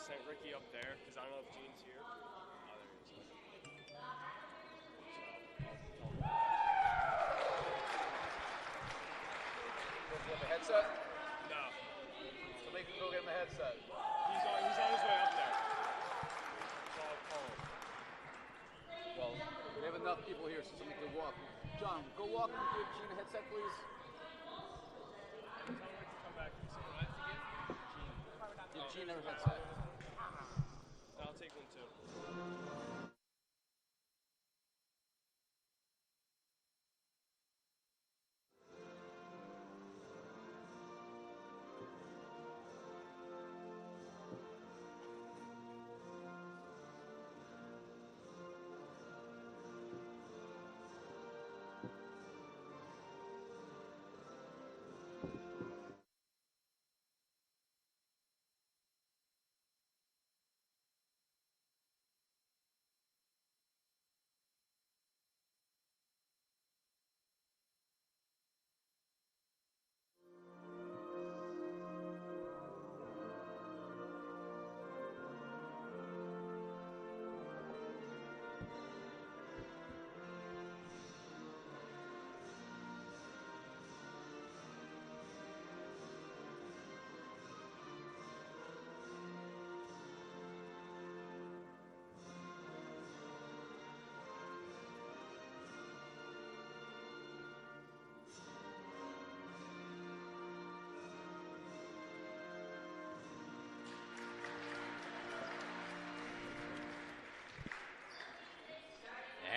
sent Ricky up there because I don't know if Gene's here. Oh, there he is. Does he have a headset? No. So make him go get him a headset. He's on his way up there. So I'll call him. Well, we have enough people here so somebody can walk. John, go walk and give Gene a headset, please. Tell Rick to come back. You said what I have to give? Give Gene a headset. I'll take one too.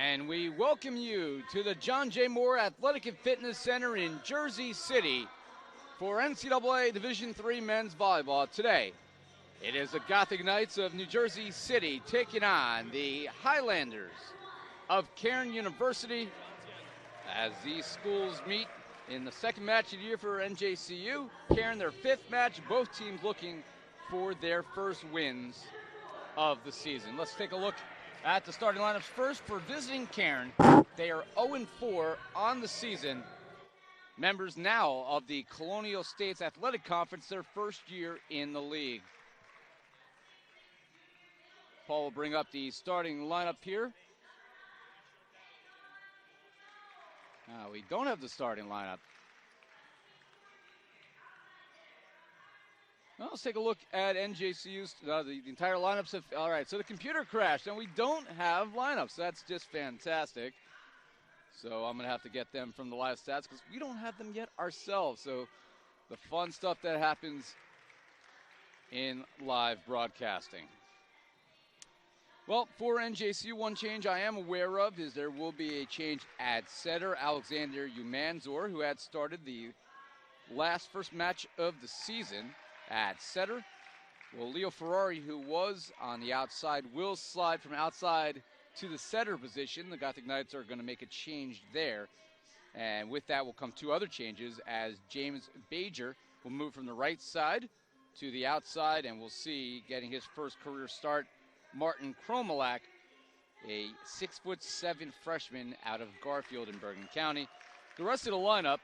And we welcome you to the John J. Moore Athletic and Fitness Center in Jersey City for NCAA Division III men's volleyball. Today, it is the Gothic Knights of New Jersey City taking on the Highlanders of Cairn University as these schools meet in the second match of the year for NJCU. Cairn, their fifth match, both teams looking for their first wins of the season. Let's take a look at the starting lineups first for visiting Cairn. They are 0-4 on the season. Members now of the Colonial States Athletic Conference, their first year in the league. Paul will bring up the starting lineup here. We don't have the starting lineup. Well, let's take a look at NJCU's, the entire lineups. All right, so the computer crashed, and we don't have lineups. That's just fantastic. So I'm going to have to get them from the live stats because we don't have them yet ourselves. So the fun stuff that happens in live broadcasting. Well, for NJCU, one change I am aware of is there will be a change at setter. Alexander Umanzor, who had started the first match of the season at setter. Well, Leo Ferrari, who was on the outside, will slide from outside to the setter position. The Gothic Knights are going to make a change there. And with that will come two other changes as James Bajer will move from the right side to the outside, and we'll see getting his first career start, Martin Chromulak, a 6'7" freshman out of Garfield in Bergen County. The rest of the lineup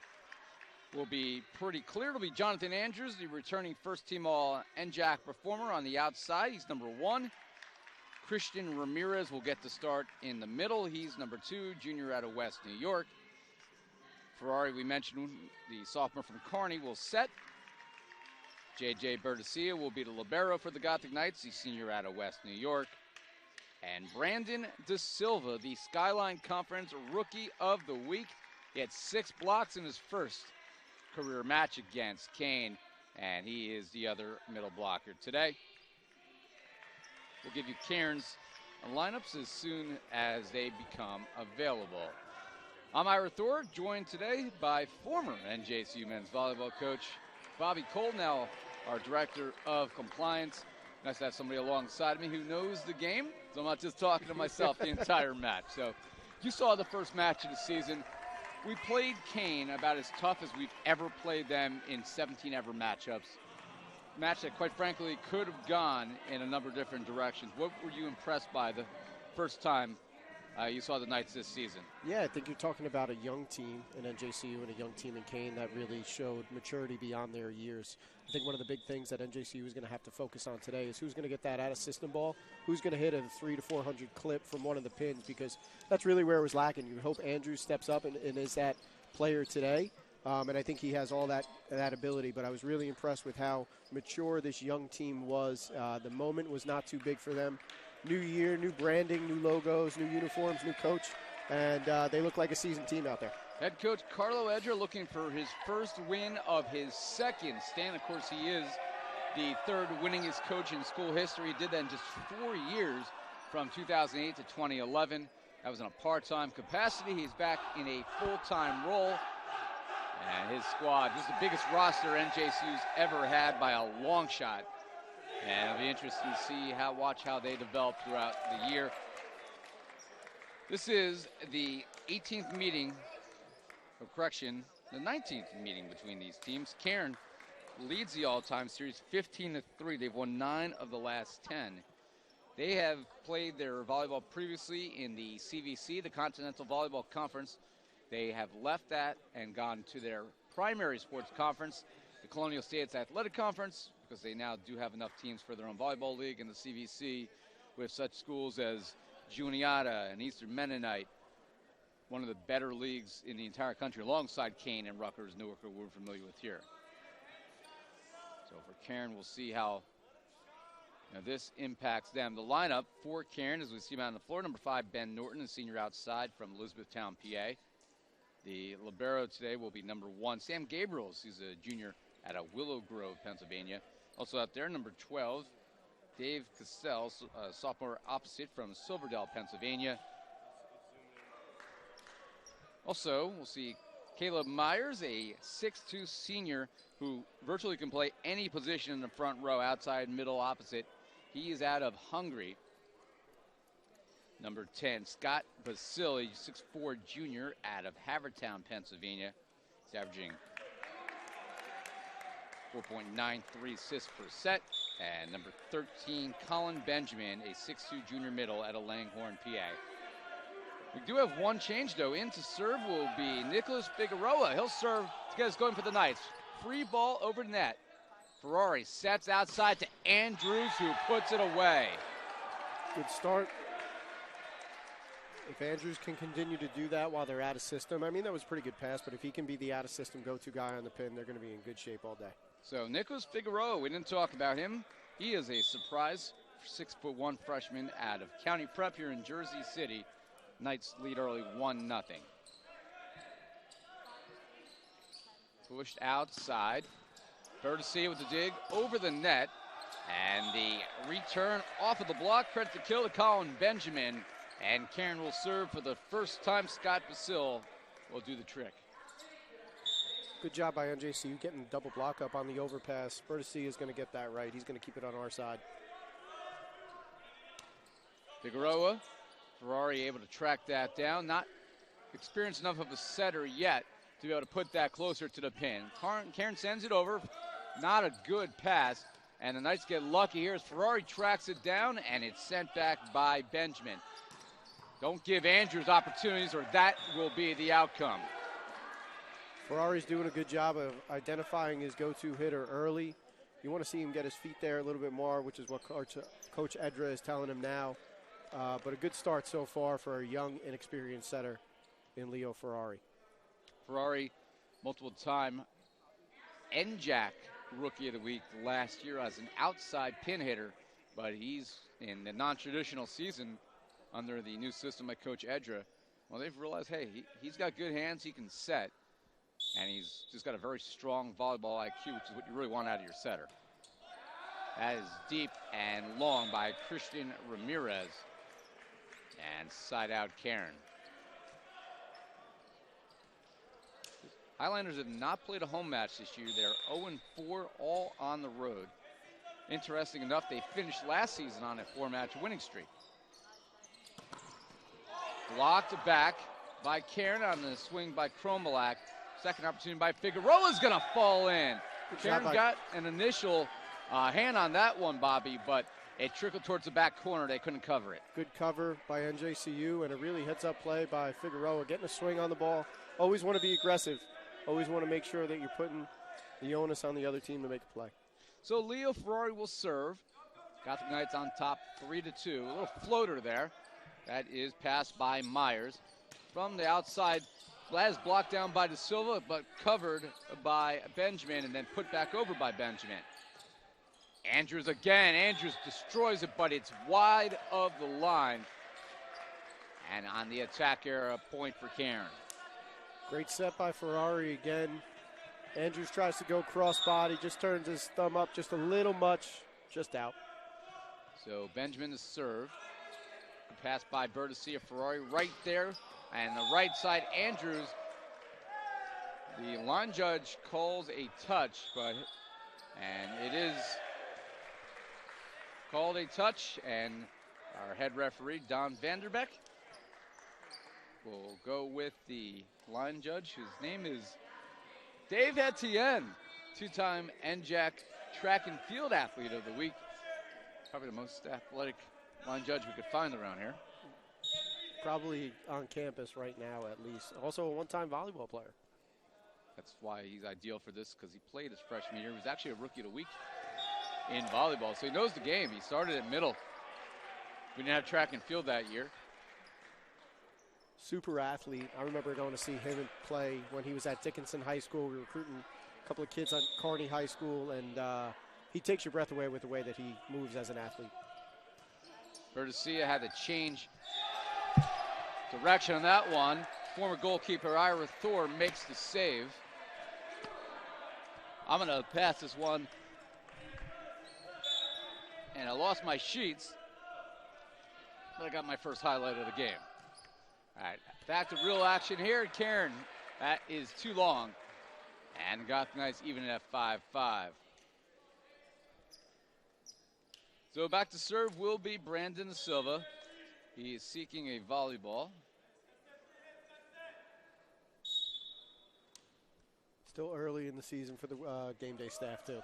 will be pretty clear. It'll be Jonathan Andrews, the returning first-team All-NJAC performer on the outside. He's number 1. Christian Ramirez will get the start in the middle. He's number 2, junior out of West New York. Ferrari, we mentioned, the sophomore from Kearney, will set. J.J. Bertasia will be the libero for the Gothic Knights. He's senior out of West New York. And Brandon De Silva, the Skyline Conference Rookie of the Week. He had 6 blocks in his first career match against Kane, and he is the other middle blocker today. We'll give you Cairn's lineups as soon as they become available. I'm Ira Thor, joined today by former NJCU men's volleyball coach Bobby Cole, now our director of compliance. Nice to have somebody alongside me who knows the game, so I'm not just talking to myself the entire match. So you saw the first match of the season. We played Kane about as tough as we've ever played them in 17 ever matchups. Match that, quite frankly, could have gone in a number of different directions. What were you impressed by the first time you saw the Knights this season. Yeah, I think you're talking about a young team in NJCU and a young team in Cairn that really showed maturity beyond their years. I think one of the big things that NJCU is going to have to focus on today is who's going to get that out-of-system ball, who's going to hit a 300 to 400 clip from one of the pins, because that's really where it was lacking. You hope Andrews steps up and is that player today, and I think he has all that ability, but I was really impressed with how mature this young team was. The moment was not too big for them. New year, new branding, new logos, new uniforms, new coach, and they look like a seasoned team out there. Head coach Carlo Edra looking for his first win of his second stint. Of course, he is the third winningest coach in school history. He did that in just 4 years, from 2008 to 2011. That was in a part-time capacity. He's back in a full-time role. And his squad, this is the biggest roster NJCU's ever had by a long shot. And it'll be interesting to see watch how they develop throughout the year. This is the 18th meeting, or correction, the 19th meeting between these teams. Cairn leads the all-time series 15-3. They've won 9 of the last 10. They have played their volleyball previously in the CVC, the Continental Volleyball Conference. They have left that and gone to their primary sports conference, the Colonial States Athletic Conference, because they now do have enough teams for their own volleyball league in the CVC, with such schools as Juniata and Eastern Mennonite, one of the better leagues in the entire country, alongside Cairn and Rutgers, Newark, who we're familiar with here. So for Cairn, we'll see how this impacts them. The lineup for Cairn, as we see him out on the floor, number 5, Ben Norton, a senior outside from Elizabethtown, PA. The libero today will be number 1, Sam Gabriels. He's a junior out of Willow Grove, Pennsylvania. Also out there, number 12, Dave Cassell, sophomore opposite from Silverdale, Pennsylvania. Also, we'll see Caleb Myers, a 6'2 senior who virtually can play any position in the front row, outside, middle, opposite. He is out of Hungary. Number 10, Scott Basile, 6'4 junior out of Havertown, Pennsylvania. He's averaging 4.93 assists per set. And number 13, Colin Benjamin, a 6'2 junior middle out of Langhorne, PA. We do have one change, though. In to serve will be Nicholas Figueroa. He'll serve to get us going for the Knights. Free ball over net. Ferrari sets outside to Andrews, who puts it away. Good start. If Andrews can continue to do that while they're out of system, I mean, that was a pretty good pass, but if he can be the out of system go-to guy on the pin, they're going to be in good shape all day. So Nicholas Figueroa, we didn't talk about him. He is a surprise 6'1" freshman out of County Prep here in Jersey City. Knights lead early 1-0. Pushed outside. Bertessi with the dig over the net. And the return off of the block. Credit to kill to Colin Benjamin. And Cairn will serve for the first time. Scott Basile will do the trick. Good job by NJCU getting the double block up on the overpass. Bertessi is going to get that right. He's going to keep it on our side. Figueroa, Ferrari able to track that down. Not experienced enough of a setter yet to be able to put that closer to the pin. Cairn sends it over. Not a good pass. And the Knights get lucky here as Ferrari tracks it down, and it's sent back by Benjamin. Don't give Andrews opportunities, or that will be the outcome. Ferrari's doing a good job of identifying his go-to hitter early. You want to see him get his feet there a little bit more, which is what Coach Edra is telling him now. But a good start so far for a young, inexperienced setter in Leo Ferrari. Ferrari, multiple-time NJAC Rookie of the Week last year as an outside pin hitter, but he's in the non-traditional season under the new system by Coach Edra. Well, they've realized, hey, he's got good hands, he can set, and he's just got a very strong volleyball IQ, which is what you really want out of your setter. That is deep and long by Christian Ramirez. And side out Cairn. Highlanders have not played a home match this year. They're 0-4 all on the road. Interesting enough, they finished last season on a 4-match winning streak. Blocked back by Cairn on the swing by Chromulak. Second opportunity by Figueroa is going to fall in. Cairn got an initial hand on that one, Bobby, but It trickled towards the back corner. They couldn't cover it. Good cover by NJCU and a really heads-up play by Figueroa, getting a swing on the ball. Always want to be aggressive. Always want to make sure that you're putting the onus on the other team to make a play. So Leo Ferrari will serve. Gothic Knights on top 3-2. A little floater there. That is passed by Myers. From the outside, that is blocked down by De Silva, but covered by Benjamin and then put back over by Benjamin. Andrews again. Andrews destroys it, but it's wide of the line. And on the attack here, a point for Cairn. Great set by Ferrari again. Andrews tries to go cross-body, just turns his thumb up just a little much, just out. So Benjamin is served. Pass by Bertasia. Ferrari right there. And the right side, Andrews. The line judge calls a touch, and it is called a touch, and our head referee, Don Vanderbeck, will go with the line judge, whose name is Dave Etienne, two-time NJAC track and field athlete of the week. Probably the most athletic line judge we could find around here. Probably on campus right now, at least. Also a one-time volleyball player. That's why he's ideal for this, because he played his freshman year. He was actually a rookie of the week in volleyball, so he knows the game. He started at middle. We didn't have track and field that year. Super athlete. I remember going to see him play when he was at Dickinson High School. We were recruiting a couple of kids on Kearney High School, and he takes your breath away with the way that he moves as an athlete. Bertasia had to change direction on that one. Former goalkeeper Ira Thor makes the save. I'm going to pass this one. And I lost my sheets, but I got my first highlight of the game. All right, back to real action here at Cairn. That is too long. And the Gothic Knights even at 5-5. So back to serve will be Brandon De Silva. He is seeking a volleyball. Still early in the season for the game day staff, too.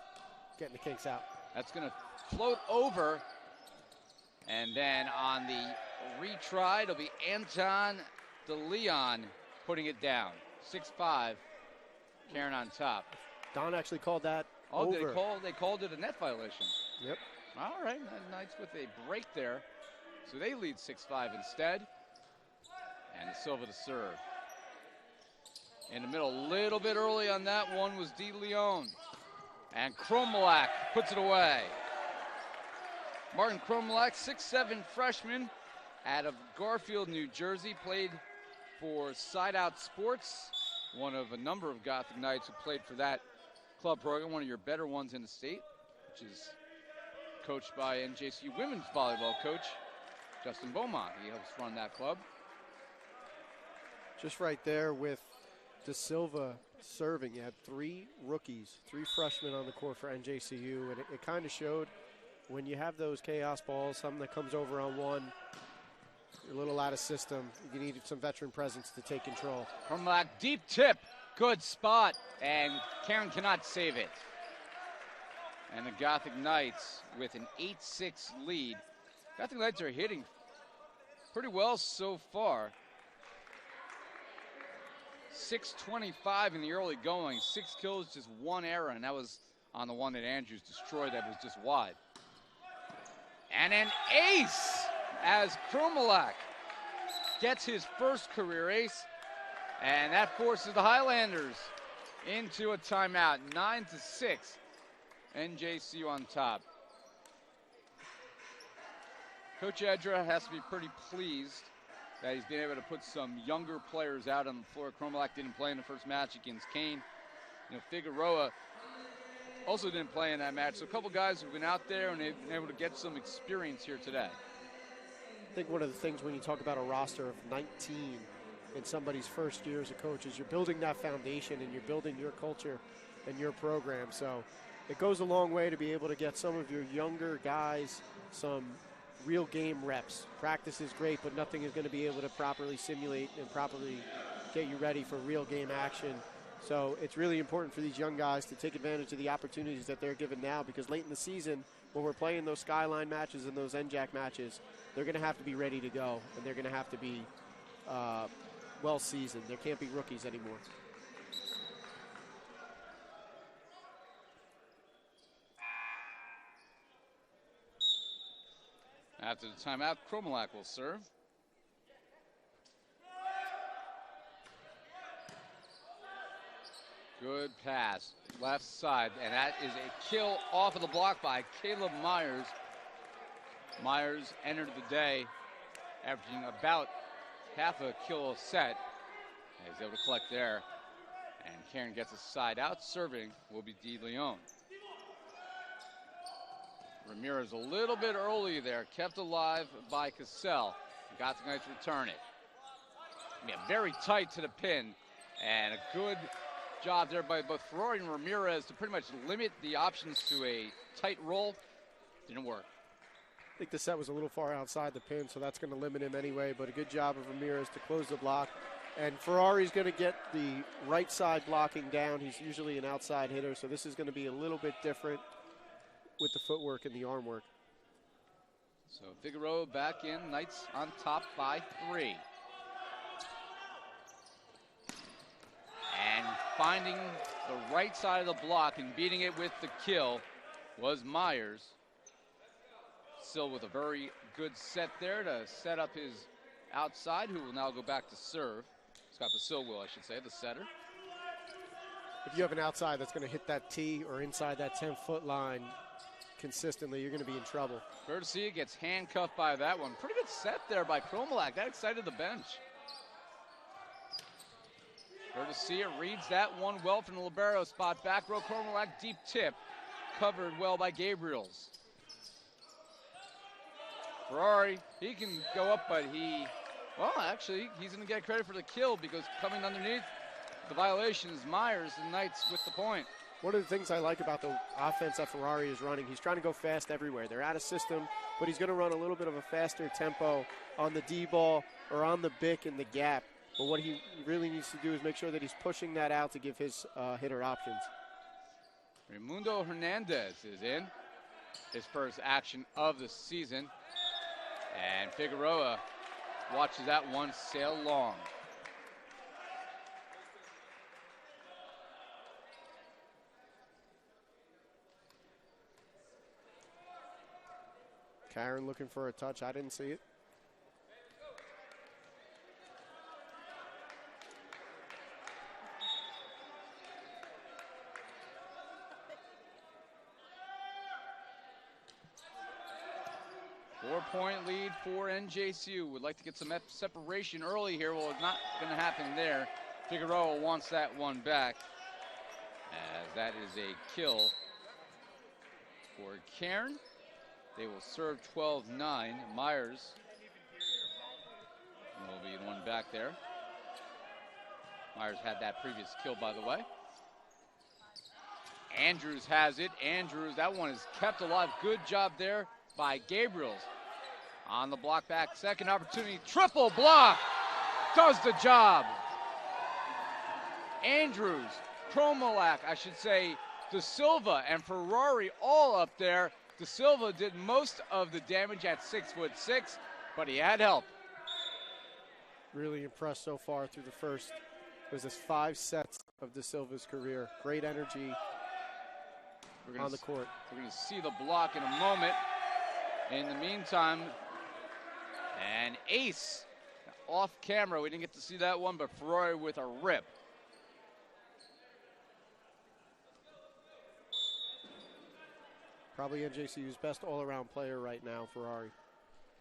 Getting the kinks out. That's going to float over. And then on the retry, it'll be Anton De Leon putting it down. 6-5. Cairn on top. Don actually called that over. They called it a net violation. Yep. All right, Knights with a break there. So they lead 6-5 instead. And De Silva to serve. In the middle, a little bit early on that one was De Leon. And Chromulak puts it away. Martin Chromulak, 6'7" freshman out of Garfield, New Jersey, played for Side Out Sports, one of a number of Gothic Knights who played for that club program, one of your better ones in the state, which is coached by NJCU women's volleyball coach Justin Beaumont. He helps run that club. Just right there with De Silva serving. You had three rookies, three freshmen on the court for NJCU, and it kind of showed when you have those chaos balls, something that comes over on one, you're a little out of system. You needed some veteran presence to take control. Chromulak, deep tip, good spot, and Cairn cannot save it. And the Gothic Knights with an 8-6 lead. Gothic Knights are hitting pretty well so far. 6:25 in the early going, 6 kills, just 1 error, and that was on the one that Andrews destroyed that was just wide. And an ace as Chromulak gets his first career ace, and that forces the Highlanders into a timeout, 9-6. NJCU on top. Coach Edra has to be pretty pleased that he's been able to put some younger players out on the floor. Chromulak didn't play in the first match against Cairn. Figueroa also didn't play in that match. So a couple guys who've been out there and they've been able to get some experience here today. I think one of the things when you talk about a roster of 19 in somebody's first year as a coach is you're building that foundation and you're building your culture and your program. So it goes a long way to be able to get some of your younger guys some real game reps. Practice is great, but nothing is going to be able to properly simulate and properly get you ready for real game action So it's really important for these young guys to take advantage of the opportunities that they're given now, because late in the season, when we're playing those Skyline matches and those NJAC matches, they're going to have to be ready to go, and they're going to have to be well-seasoned. There can't be rookies anymore. After the timeout, Chromulak will serve. Good pass, left side, and that is a kill off of the block by Caleb Myers. Myers entered the day averaging about half a kill a set. He's able to collect there, and Cairn gets a side out. Serving will be De Leon. Ramirez a little bit early there, kept alive by Cassell. Gothic Knights return it. Yeah, very tight to the pin, and a good job there by both Ferrari and Ramirez to pretty much limit the options to a tight roll. Didn't work. I think the set was a little far outside the pin, so that's going to limit him anyway, but a good job of Ramirez to close the block. And Ferrari's going to get the right side blocking down. He's usually an outside hitter, so this is going to be a little bit different with the footwork and the arm work. So Figueroa back in, Knights on top by 3. And finding the right side of the block and beating it with the kill was Myers. Still with a very good set there to set up his outside, who will now go back to serve. Scott Basil will, I should say, the setter. If you have an outside that's going to hit that tee or inside that 10-foot line consistently, you're going to be in trouble. Garcia gets handcuffed by that one. Pretty good set there by Chromulak. That excited the bench. Garcia reads that one well from the libero spot. Back row, Chromulak, deep tip. Covered well by Gabriels. Ferrari, he can go up, but actually, he's going to get credit for the kill, because coming underneath the violation is Myers, and Knights with the point. One of the things I like about the offense that Ferrari is running, he's trying to go fast everywhere. They're out of system, but he's going to run a little bit of a faster tempo on the D-ball or on the BIC in the gap. But what he really needs to do is make sure that he's pushing that out to give his hitter options. Raimundo Hernandez is in. His first action of the season. And Figueroa watches that one sail long. Cairn looking for a touch. I didn't see it. Four-point lead for NJCU. Would like to get some separation early here. Well, it's not going to happen there. Figueroa wants that one back, as that is a kill for Cairn. They will serve 12-9. Myers will be the one back there. Myers had that previous kill, by the way. Andrews has it. Andrews, that one is kept alive. Good job there by Gabriels. On the block back, second opportunity, triple block, does the job. Andrews, Chromulak, I should say, De Silva and Ferrari all up there. De Silva did most of the damage at 6'6", but he had help. Really impressed so far through the first. There's this 5 sets of De Silva's career. Great energy on the court. We're going to see the block in a moment. In the meantime, an ace off camera. We didn't get to see that one, but Ferrari with a rip. Probably NJCU's best all-around player right now, Ferrari.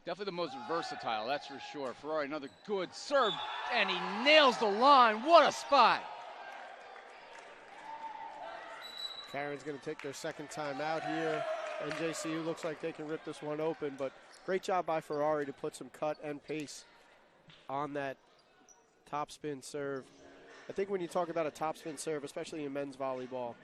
Definitely the most versatile, that's for sure. Ferrari, another good serve, and he nails the line. What a spot. Cairn's going to take their second time out here. NJCU looks like they can rip this one open, but great job by Ferrari to put some cut and pace on that topspin serve. I think when you talk about a topspin serve, especially in men's volleyball,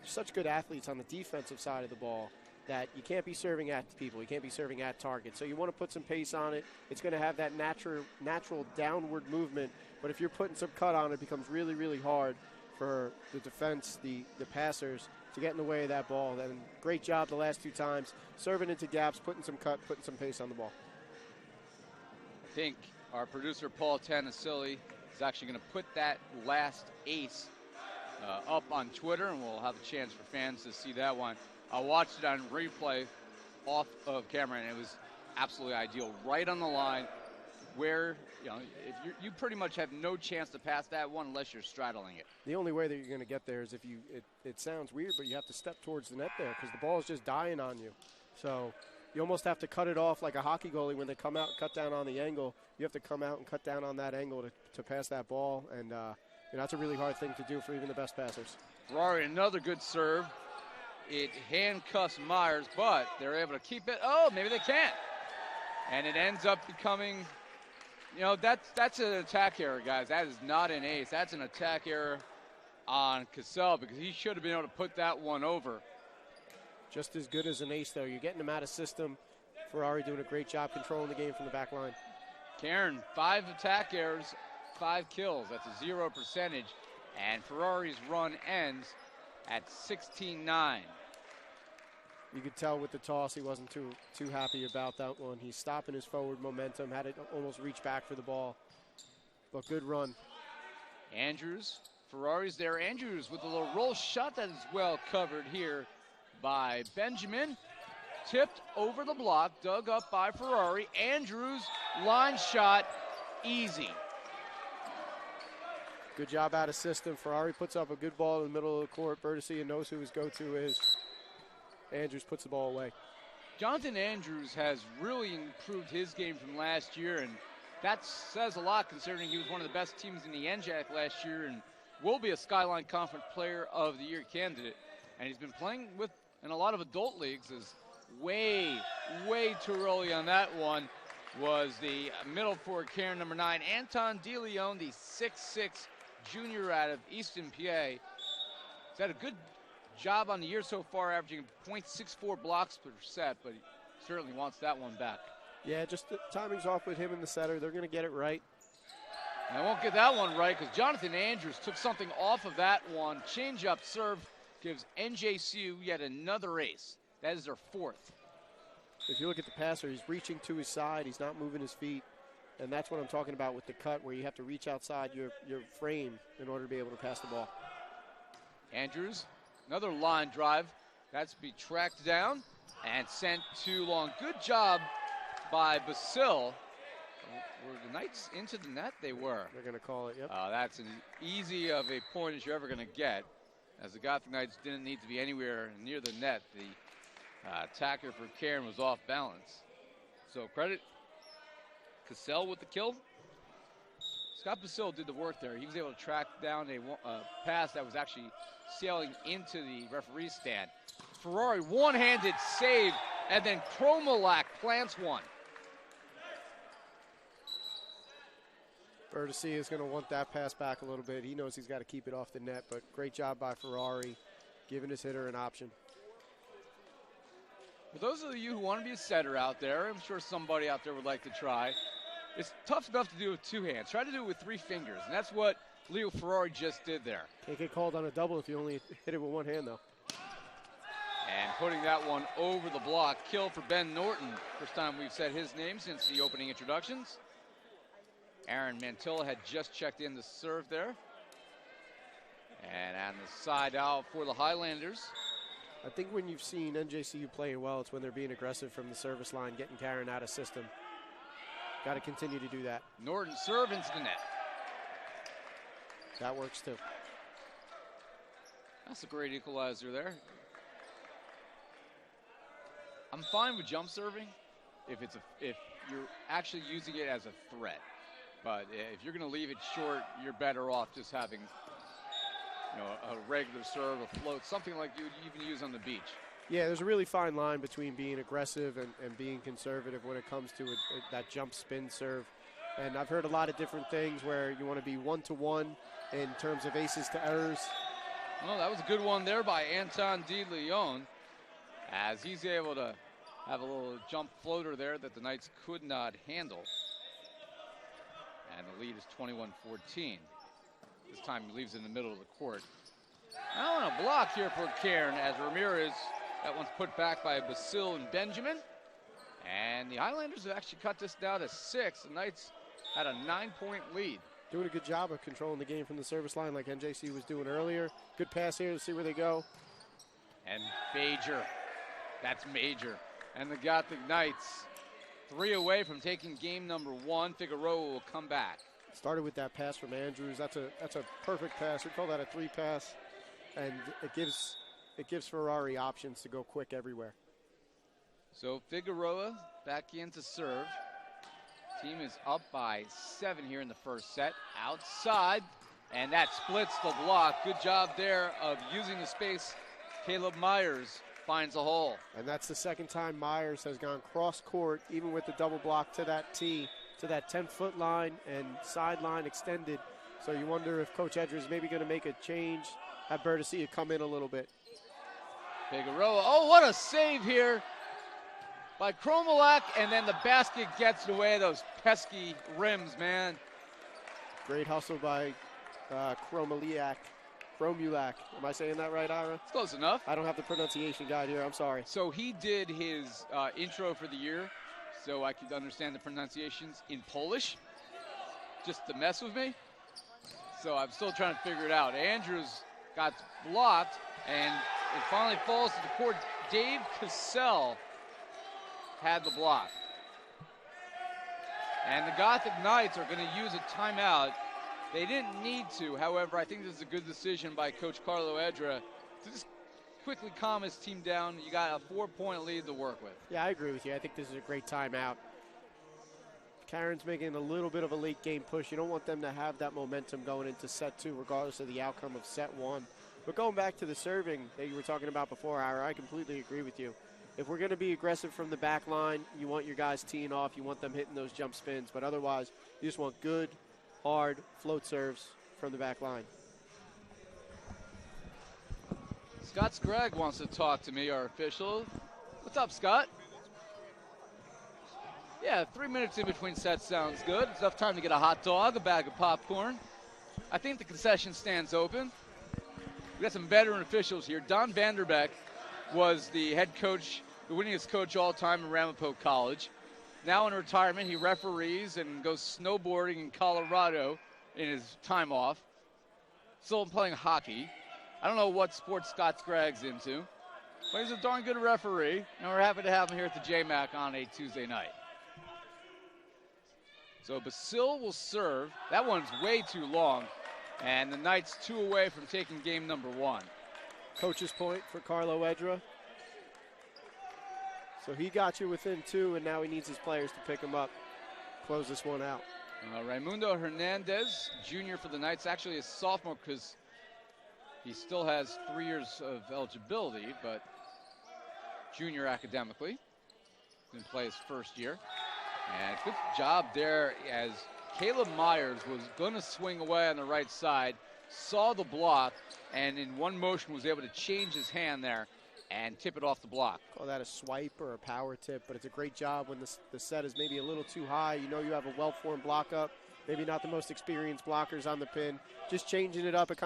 there's such good athletes on the defensive side of the ball that you can't be serving at people. You can't be serving at targets. So you want to put some pace on it. It's going to have that natural downward movement, but if you're putting some cut on it, it becomes really, really hard for the defense, the passers, to get in the way of that ball. And great job the last 2 times, serving into gaps, putting some cut, putting some pace on the ball. I think our producer, Paul Tanasili, is actually going to put that last ace up on Twitter, and we'll have a chance for fans to see that one. I watched it on replay off of camera, and it was absolutely ideal. Right on the line where, you know, if you pretty much have no chance to pass that one unless you're straddling it. The only way that you're going to get there is if you, it sounds weird, but you have to step towards the net there because the ball is just dying on you. So you almost have to cut it off like a hockey goalie when they come out and cut down on the angle. You have to come out and cut down on that angle to pass that ball, and that's a really hard thing to do for even the best passers. Ferrari, another good serve. It handcuffs Myers, but they're able to keep it. Oh, maybe they can't. And it ends up becoming, you know, that's an attack error, guys. That is not an ace. That's an attack error on Cassell because he should have been able to put that one over. Just as good as an ace, though. You're getting him out of system. Ferrari doing a great job controlling the game from the back line. Cairn, 5 attack errors, 5 kills. That's a 0 percentage. And Ferrari's run ends at 16-9. You could tell with the toss he wasn't too happy about that one. He's stopping his forward momentum, had to almost reach back for the ball. But good run. Andrews, Ferrari's there. Andrews with a little roll shot that is well covered here by Benjamin. Tipped over the block, dug up by Ferrari. Andrews, line shot, easy. Good job out of system. Ferrari puts up a good ball in the middle of the court. Bertessia knows who his go-to is. Andrews puts the ball away. Jonathan Andrews has really improved his game from last year, and that says a lot considering he was one of the best teams in the NJAC last year and will be a Skyline Conference Player of the Year candidate. And he's been playing in a lot of adult leagues. As way too early on that one was the middle forward, Cairn, number 9, Anton DeLeon, the 6'6" junior out of Easton, PA. He's had a good job on the year so far, averaging 0.64 blocks per set, but he certainly wants that one back. Yeah, just the timing's off with him and the setter. They're going to get it right. And I won't get that one right because Jonathan Andrews took something off of that one. Change-up serve gives NJCU yet another ace. That is their 4th. If you look at the passer, he's reaching to his side. He's not moving his feet. And that's what I'm talking about with the cut, where you have to reach outside your frame in order to be able to pass the ball. Andrews, another line drive. That's be tracked down and sent too long. Good job by Basil. Were the Knights into the net? They were. They're going to call it, yep. That's as easy of a point as you're ever going to get, as the Gothic Knights didn't need to be anywhere near the net. The attacker for Cairn was off balance. So credit Cassell with the kill. Scott Basil did the work there. He was able to track down a pass that was actually sailing into the referee's stand. Ferrari one-handed save, and then Chromulak plants one. Bertessia is going to want that pass back a little bit. He knows he's got to keep it off the net, but great job by Ferrari, giving his hitter an option. For those of you who want to be a setter out there, I'm sure somebody out there would like to try. It's tough enough to do with 2 hands. Try to do it with 3 fingers, and that's what Leo Ferrari just did there. Can't get called on a double if you only hit it with 1 hand, though. And putting that one over the block. Kill for Ben Norton. First time we've said his name since the opening introductions. Aaron Mantilla had just checked in to serve there. And on the side out for the Highlanders. I think when you've seen NJCU playing well, it's when they're being aggressive from the service line, getting Cairn out of system. Got to continue to do that. Norton serve into the net. That works too. That's a great equalizer there. I'm fine with jump serving if you're actually using it as a threat. But if you're going to leave it short, you're better off just having, you know, a regular serve, a float, something like you would even use on the beach. Yeah, there's a really fine line between being aggressive and being conservative when it comes to that jump spin serve. And I've heard a lot of different things where you want to be 1-to-1 in terms of aces to errors. Well, that was a good one there by Anton DeLeon, as he's able to have a little jump floater there that the Knights could not handle. And the lead is 21-14. This time he leaves in the middle of the court. Now on a block here for Cairn as Ramirez, that one's put back by Basil and Benjamin. And the Highlanders have actually cut this down to 6. The Knights had a 9-point lead. Doing a good job of controlling the game from the service line like NJC was doing earlier. Good pass here to see where they go. And major. That's major. And the Gothic Knights 3 away from taking game number 1. Figueroa will come back. Started with that pass from Andrews. That's a perfect pass. We call that a 3 pass. And it gives Ferrari options to go quick everywhere. So Figueroa back in to serve. Team is up by 7 here in the first set. Outside, and that splits the block. Good job there of using the space. Caleb Myers finds a hole. And that's the second time Myers has gone cross court, even with the double block to that tee, to that 10-foot line and sideline extended. So you wonder if Coach Edra is maybe going to make a change, have Bertoccia come in a little bit. Figueroa, oh, what a save here by Chromulak, and then the basket gets away. Those pesky rims, man. Great hustle by Chromulak. Am I saying that right, Ira? It's close enough. I don't have the pronunciation guide here. I'm sorry. So he did his intro for the year, so I could understand the pronunciations in Polish, just to mess with me. So I'm still trying to figure it out. Andrews got blocked, and it finally falls to the court. Dave Cassell had the block. And the Gothic Knights are going to use a timeout. They didn't need to. However, I think this is a good decision by Coach Carlo Edra to just quickly calm his team down. You got a 4-point lead to work with. Yeah, I agree with you. I think this is a great timeout. Cairn's making a little bit of a late game push. You don't want them to have that momentum going into set 2, regardless of the outcome of set 1. But going back to the serving that you were talking about before, Ira, I completely agree with you. If we're going to be aggressive from the back line, you want your guys teeing off. You want them hitting those jump spins. But otherwise, you just want good, hard float serves from the back line. Scott Scragg wants to talk to me, our official. What's up, Scott? Yeah, 3 minutes in between sets sounds good. It's enough time to get a hot dog, a bag of popcorn. I think the concession stand's open. We got some veteran officials here. Don Vanderbeck was the head coach, the winningest coach all time in Ramapo College. Now in retirement, he referees and goes snowboarding in Colorado in his time off. Still playing hockey. I don't know what sport Scott Scragg's into, but he's a darn good referee, and we're happy to have him here at the JMAC on a Tuesday night. So Basil will serve. That one's way too long, and the Knights 2 away from taking game number 1. Coach's point for Carlo Edra. So he got you within 2, and now he needs his players to pick him up, close this one out. Raimundo Hernandez, junior for the Knights, actually a sophomore because he still has 3 years of eligibility, but junior academically. Didn't play his first year. And good job there as Caleb Myers was going to swing away on the right side, saw the block, and in one motion was able to change his hand there and tip it off the block. Call that a swipe or a power tip, but it's a great job when the set is maybe a little too high. You know you have a well-formed block up, maybe not the most experienced blockers on the pin. Just changing it up, it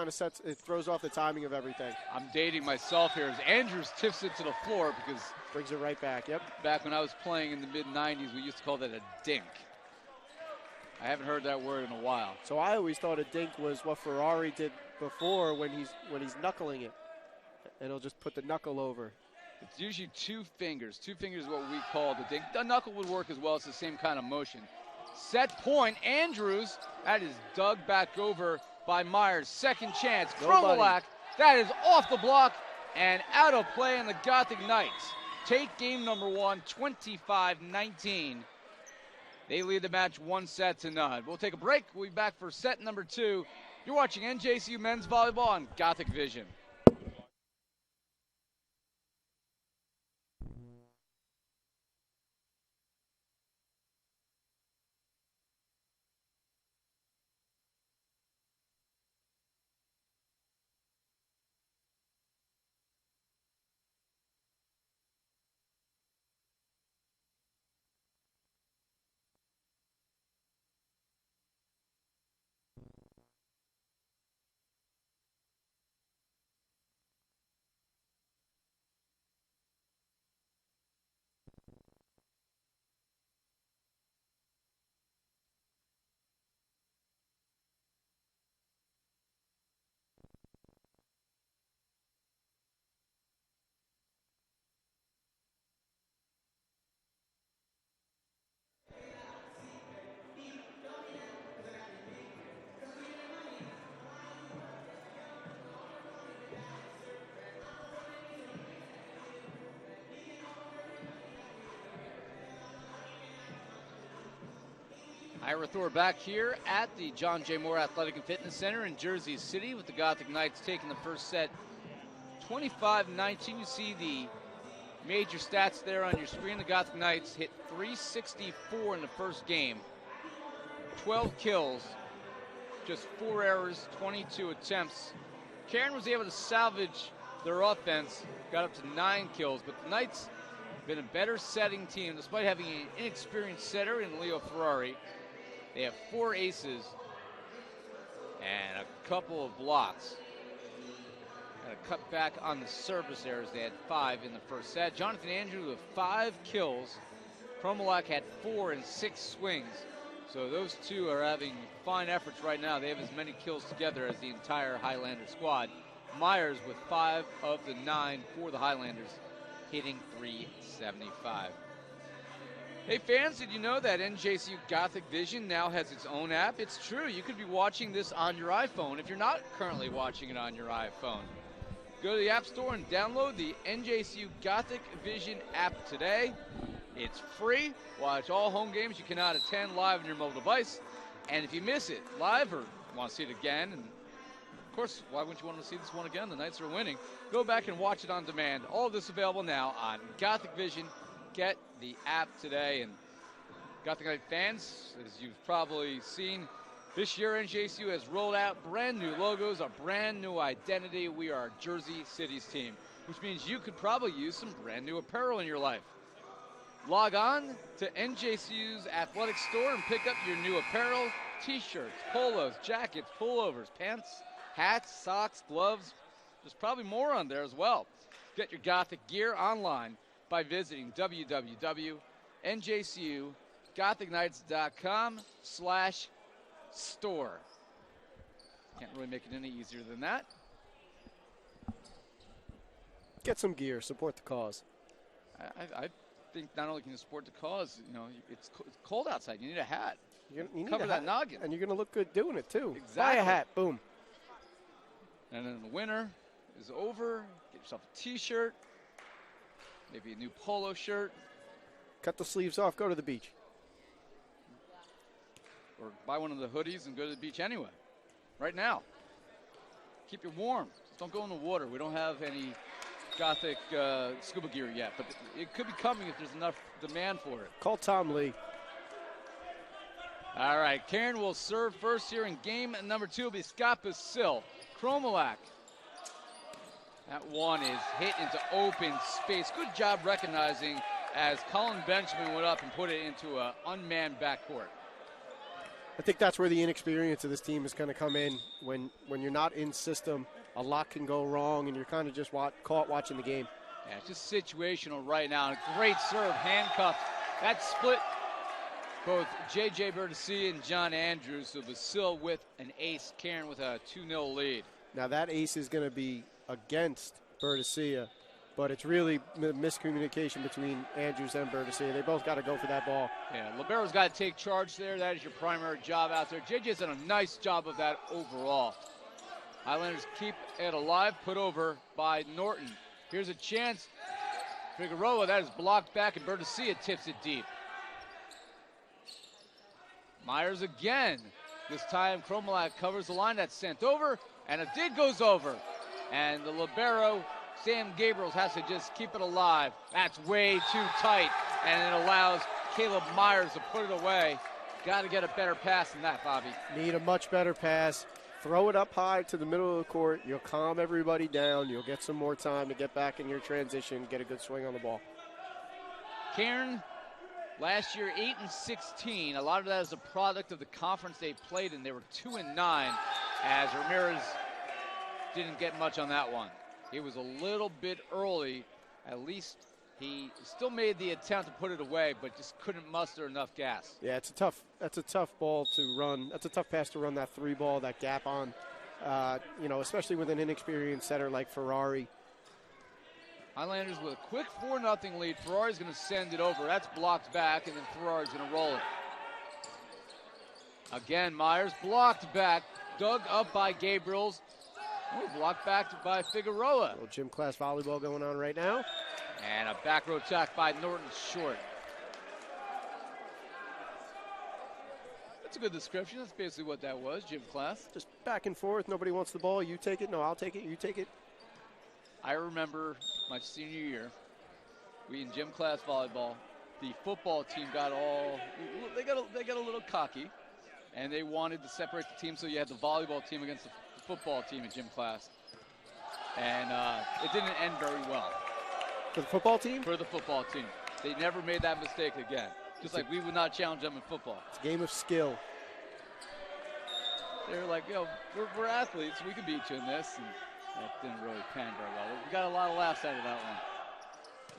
throws off the timing of everything. I'm dating myself here as Andrews tips it to the floor because brings it right back, yep. Back when I was playing in the mid-90s, we used to call that a dink. I haven't heard that word in a while. So I always thought a dink was what Ferrari did before when he's knuckling it. And he'll just put the knuckle over. It's usually 2 fingers. 2 fingers is what we call the dink. The knuckle would work as well. It's the same kind of motion. Set point. Andrews, that is dug back over by Myers. Second chance. Chromulak, that is off the block and out of play, and the Gothic Knights take game number 1, 25-19. They lead the match 1-0. We'll take a break. We'll be back for set number 2. You're watching NJCU Men's Volleyball on Gothic Vision. Ira Thor back here at the John J. Moore Athletic and Fitness Center in Jersey City with the Gothic Knights taking the first set 25-19. You see the major stats there on your screen. The Gothic Knights hit 364 in the first game. 12 kills, just 4 errors, 22 attempts. Cairn was able to salvage their offense, got up to 9 kills, but the Knights have been a better setting team despite having an inexperienced setter in Leo Ferrari. They have 4 aces and a couple of blocks. Got to cut back on the service errors. They had 5 in the first set. Jonathan Andrew with 5 kills. Chromulak had 4 and 6 swings. So those two are having fine efforts right now. They have as many kills together as the entire Highlander squad. Myers with 5 of the 9 for the Highlanders, hitting .375. Hey fans, did you know that NJCU Gothic Vision now has its own app? It's true, you could be watching this on your iPhone if you're not currently watching it on your iPhone. Go to the App Store and download the NJCU Gothic Vision app today. It's free. Watch all home games you cannot attend live on your mobile device. And if you miss it live or want to see it again, and of course, why wouldn't you want to see this one again? The Knights are winning. Go back and watch it on demand. All of this available now on Gothic Vision. Get the app today. And Gothic Knight fans, as you've probably seen, this year NJCU has rolled out brand new logos, a brand new identity. We are Jersey City's team, which means you could probably use some brand new apparel in your life. Log on to NJCU's athletic store and pick up your new apparel, t-shirts, polos, jackets, pullovers, pants, hats, socks, gloves. There's probably more on there as well. Get your Gothic gear online by visiting www.njcugothicnights.com/store. Can't really make it any easier than that. Get some gear, support the cause. I think not only can you support the cause, you know, it's cold outside. You need a hat. You need cover that noggin. And you're going to look good doing it, too. Exactly. Buy a hat. Boom. And then the winter is over. Get yourself a T-shirt, maybe a new polo shirt. Cut the sleeves off. Go to the beach. Or buy one of the hoodies and go to the beach anyway. Right now. Keep you warm. Just don't go in the water. We don't have any Gothic scuba gear yet, but it could be coming if there's enough demand for it. Call Tom Lee. All right, Cairn will serve first here in game number 2. It'll be Scott Basil. Chromulak. That one is hit into open space. Good job recognizing as Colin Benjamin went up and put it into an unmanned backcourt. I think that's where the inexperience of this team is going to come in. When you're not in system, a lot can go wrong, and you're kind of just caught watching the game. Yeah, it's just situational right now. And a great serve, handcuffed. That split both J.J. Bertessia and John Andrews. So Basil with an ace, Cairn with a 2-0 lead. Now that ace is going to be against Bertessia, but it's really miscommunication between Andrews and Bertessia. They both got to go for that ball. Yeah, Libero's got to take charge there. That is your primary job out there. J.J.'s done a nice job of that overall. Highlanders keep it alive, put over by Norton. Here's a chance. Figueroa, that is blocked back, and Bertessia tips it deep. Myers again. This time, Chromulak covers the line. That's sent over, and a dig goes over. And the libero, Sam Gabriels, has to just keep it alive. That's way too tight, and it allows Caleb Myers to put it away. Got to get a better pass than that, Bobby. Need a much better pass. Throw it up high to the middle of the court. You'll calm everybody down. You'll get some more time to get back in your transition, get a good swing on the ball. Cairn, last year 8-16. A lot of that is a product of the conference they played in. They were 2-9, as Ramirez didn't get much on that one. He was a little bit early. At least he still made the attempt to put it away, but just couldn't muster enough gas. Yeah, that's a tough ball to run. That's a tough pass to run that 3-ball, that gap on, especially with an inexperienced setter like Ferrari. Highlanders with a quick 4-0 lead. Ferrari's going to send it over. That's blocked back, and then Ferrari's going to roll it. Again, Myers blocked back, dug up by Gabriels. Blocked back by Figueroa. A little gym class volleyball going on right now. And a back row attack by Norton short. That's a good description. That's basically what that was, gym class. Just back and forth. Nobody wants the ball. You take it. No, I'll take it. You take it. I remember my senior year, we in gym class volleyball, the football team they got a little cocky, and they wanted to separate the team, so you had the volleyball team against the football team in gym class. And it didn't end very well. For the football team? For the football team. They never made that mistake again. Just like we would not challenge them in football. It's a game of skill. They're like, we're athletes. We can beat you in this. And that didn't really pan very well. We got a lot of laughs out of that one.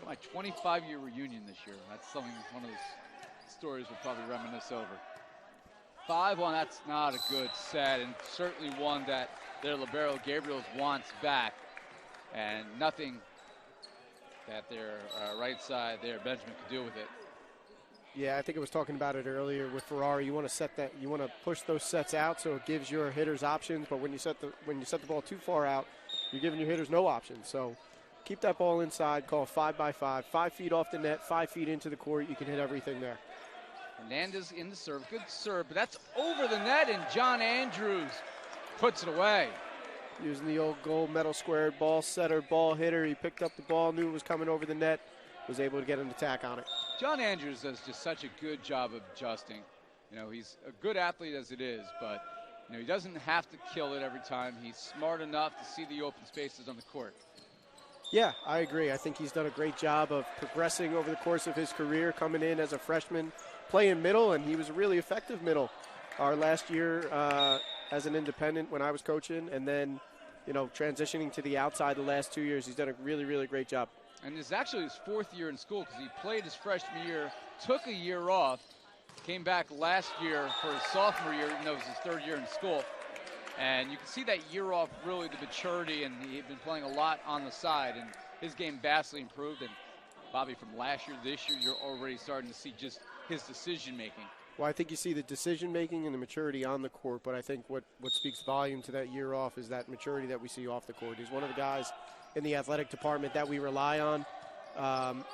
My 25-year reunion this year. That's one of those stories we'll probably reminisce over. 5-1, that's not a good set, and certainly one that their libero Gabriels wants back. And nothing that their right side there, Benjamin, could do with it. Yeah, I think I was talking about it earlier with Ferrari. You want to push those sets out so it gives your hitters options. But when you set the ball too far out, you're giving your hitters no options. So keep that ball inside. Call 5x5, 5 feet off the net, 5 feet into the court. You can hit everything there. Hernandez in the serve, good serve, but that's over the net, and John Andrews puts it away. Using the old gold medal squared ball setter, ball hitter. He picked up the ball, knew it was coming over the net, was able to get an attack on it. John Andrews does just such a good job of adjusting. You know, he's a good athlete as it is, but you know, he doesn't have to kill it every time. He's smart enough to see the open spaces on the court. Yeah, I agree. I think he's done a great job of progressing over the course of his career, coming in as a freshman, playing middle, and he was a really effective middle our last year as an independent when I was coaching, and then, you know, transitioning to the outside the last 2 years. He's done a really, really great job. And it's actually his 4th year in school because he played his freshman year, took a year off, came back last year for his sophomore year, even though it was his 3rd year in school. And you can see that year off, really the maturity, and he had been playing a lot on the side, and his game vastly improved. And Bobby, from last year to this year, you're already starting to see just his decision-making. Well, I think you see the decision-making and the maturity on the court, but I think what speaks volume to that year off is that maturity that we see off the court. He's one of the guys in the athletic department that we rely on.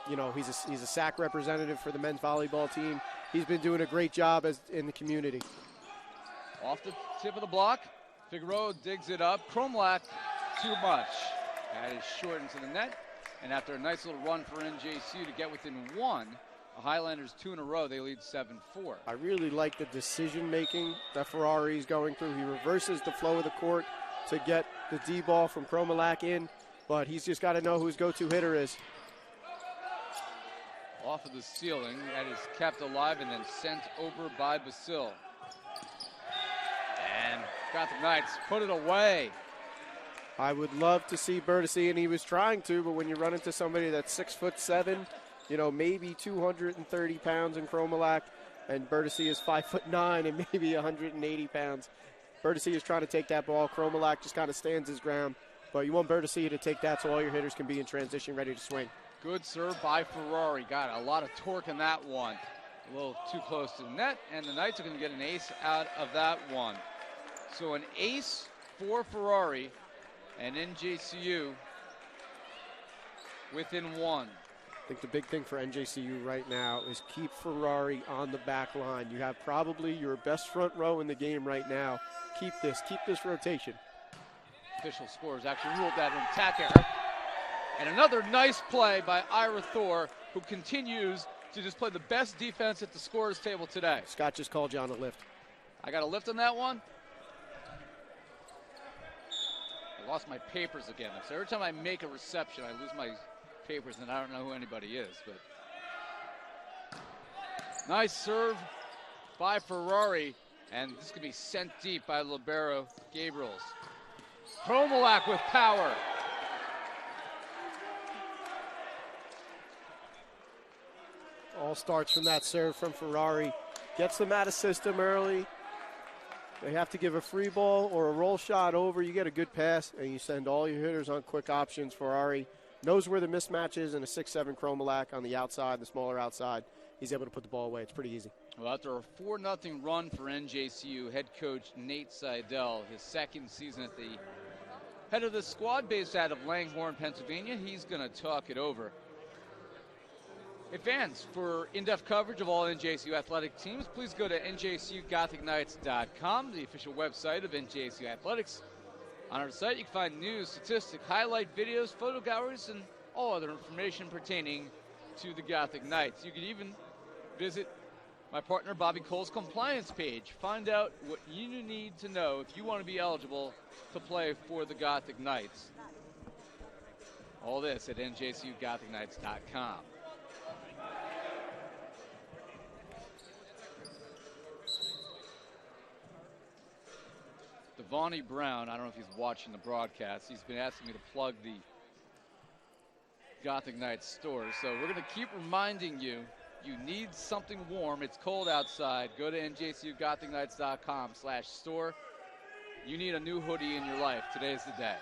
You know, he's a SAC representative for the men's volleyball team. He's been doing a great job in the community. Off the tip of the block, Figueroa digs it up. Chromulak, too much. That is short into the net. And after a nice little run for NJCU to get within 1, the Highlanders 2 in a row, they lead 7-4. I really like the decision-making that Ferrari is going through. He reverses the flow of the court to get the D ball from Chromulak in, but he's just got to know who his go-to hitter is. Off of the ceiling, that is kept alive and then sent over by Basil. And Gothic Knights put it away. I would love to see Bertessi, and he was trying to, but when you run into somebody that's 6'7", you know, maybe 230 pounds in Chromulak, and Bertessi is 5'9" and maybe 180 pounds. Bertessi is trying to take that ball. Chromulak just kind of stands his ground, but you want Bertessi to take that so all your hitters can be in transition, ready to swing. Good serve by Ferrari. Got a lot of torque in that one. A little too close to the net, and the Knights are going to get an ace out of that one. So an ace for Ferrari and NJCU within 1. I think the big thing for NJCU right now is keep Ferrari on the back line. You have probably your best front row in the game right now. Keep this rotation. Official scores actually ruled that an attack error. And another nice play by Ira Thor, who continues to just play the best defense at the scorer's table today. Scott just called you on a lift. I got a lift on that one. I lost my papers again. So every time I make a reception, I lose my papers, and I don't know who anybody is. But nice serve by Ferrari, and this could be sent deep by libero Gabriels. Chromulak with power. All starts from that serve from Ferrari. Gets them out of system early. They have to give a free ball or a roll shot over. You get a good pass, and you send all your hitters on quick options. Ferrari knows where the mismatch is in a 6'7" Chromulak on the outside, the smaller outside. He's able to put the ball away. It's pretty easy. Well, after a 4-0 run for NJCU, head coach Nate Seidel, his 2nd season at the head of the squad based out of Langhorne, Pennsylvania, he's going to talk it over. Hey fans, for in-depth coverage of all NJCU athletic teams, please go to NJCUGothicKnights.com, the official website of NJCU Athletics. On our site, you can find news, statistics, highlight videos, photo galleries, and all other information pertaining to the Gothic Knights. You can even visit my partner Bobby Cole's compliance page. Find out what you need to know if you want to be eligible to play for the Gothic Knights. All this at NJCUGothicKnights.com. Devonnie Brown, I don't know if he's watching the broadcast. He's been asking me to plug the Gothic Knights store. So we're going to keep reminding you, you need something warm. It's cold outside. Go to NJCUGothicKnights.com/store. You need a new hoodie in your life. Today's the day.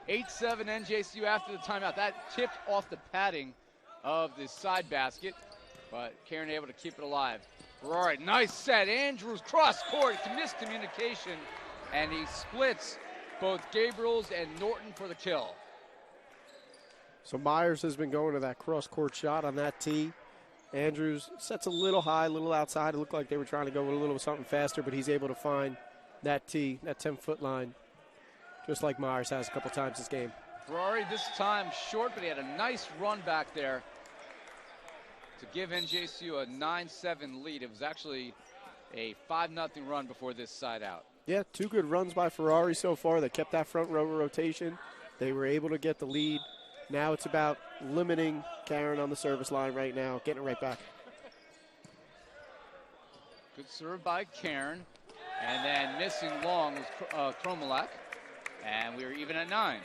8-7 NJCU after the timeout. That tipped off the padding of the side basket, but Cairn able to keep it alive. Ferrari, nice set. Andrews cross court, miscommunication, and he splits both Gabriels and Norton for the kill. So Myers has been going to that cross-court shot on that tee. Andrews sets a little high, a little outside. It looked like they were trying to go with a little something faster, but he's able to find that tee, that 10-foot line, just like Myers has a couple times this game. Ferrari this time short, but he had a nice run back there to give NJCU a 9-7 lead. It was actually a 5-0 run before this side out. Yeah, two good runs by Ferrari so far. They kept that front row rotation. They were able to get the lead. Now it's about limiting Cairn on the service line right now, getting it right back. Good serve by Cairn. And then missing long was Chromulak. And we were even at 9.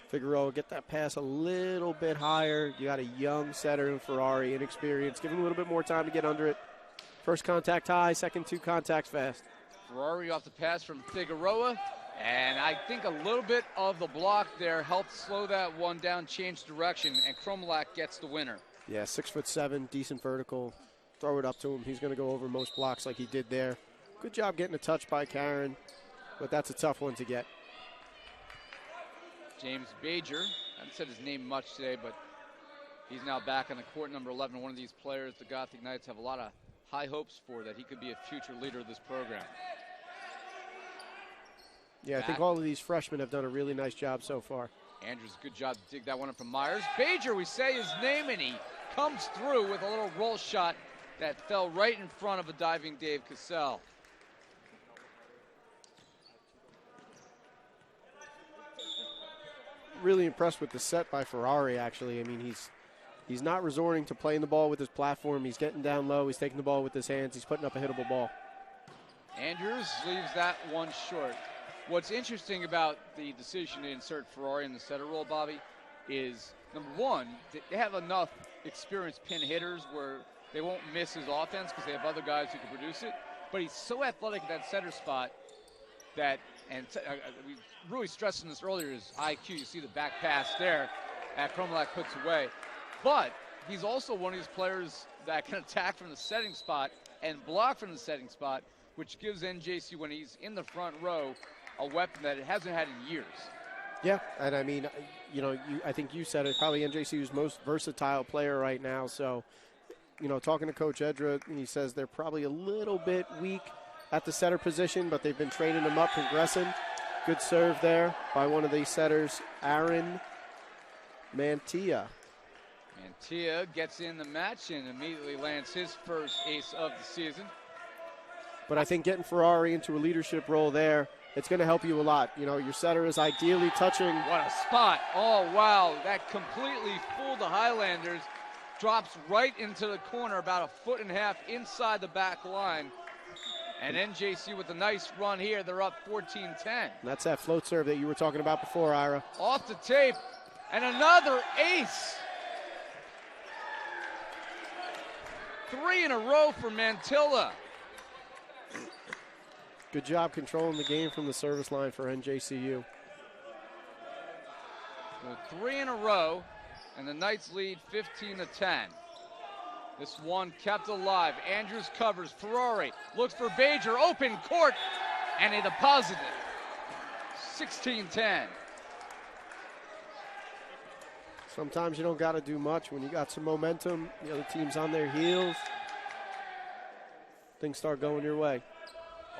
Figueroa get that pass a little bit higher. You got a young setter in Ferrari, inexperienced. Give him a little bit more time to get under it. First contact high, second 2 contacts fast. Ferrari off the pass from Figueroa. And I think a little bit of the block there helped slow that one down, change direction, and Chromulak gets the winner. Yeah, 6'7", decent vertical. Throw it up to him. He's going to go over most blocks like he did there. Good job getting a touch by Cairn, but that's a tough one to get. James Bajer, I haven't said his name much today, but he's now back on the court, number 11. One of these players the Gothic Knights have a lot of high hopes for, that he could be a future leader of this program. Yeah, I think all of these freshmen have done a really nice job so far. Andrews, good job to dig that one up from Myers. Bajer, we say his name, and he comes through with a little roll shot that fell right in front of a diving Dave Cassell. Really impressed with the set by Ferrari, actually. I mean, he's not resorting to playing the ball with his platform. He's getting down low. He's taking the ball with his hands. He's putting up a hittable ball. Andrews leaves that one short. What's interesting about the decision to insert Ferrari in the setter role, Bobby, is, number one, they have enough experienced pin hitters where they won't miss his offense because they have other guys who can produce it. But he's so athletic at that center spot that, and we really stressing this earlier, is IQ. You see the back pass there that Chromulak puts away. But he's also one of these players that can attack from the setting spot and block from the setting spot, which gives NJCU, when he's in the front row, a weapon that it hasn't had in years. Yeah, and I mean, you know, I think you said it, probably NJCU's most versatile player right now. So, you know, talking to Coach Edra, he says they're probably a little bit weak at the setter position, but they've been training them up, progressing. Good serve there by one of these setters, Aaron Mantilla. Mantilla gets in the match and immediately lands his first ace of the season. But I think getting Ferrari into a leadership role there, it's going to help you a lot. You know, your setter is ideally touching. What a spot. Oh, wow. That completely fooled the Highlanders. Drops right into the corner, about 1.5 feet inside the back line. And NJC with a nice run here. They're up 14-10. That's that float serve that you were talking about before, Ira. Off the tape. And another ace. 3 in a row for Mantilla. Good job controlling the game from the service line for NJCU. So 3 in a row, and the Knights lead 15-10. This one kept alive. Andrews covers. Ferrari looks for Bajer. Open court, and he deposited. 16-10. Sometimes you don't got to do much. When you got some momentum, the other team's on their heels, things start going your way.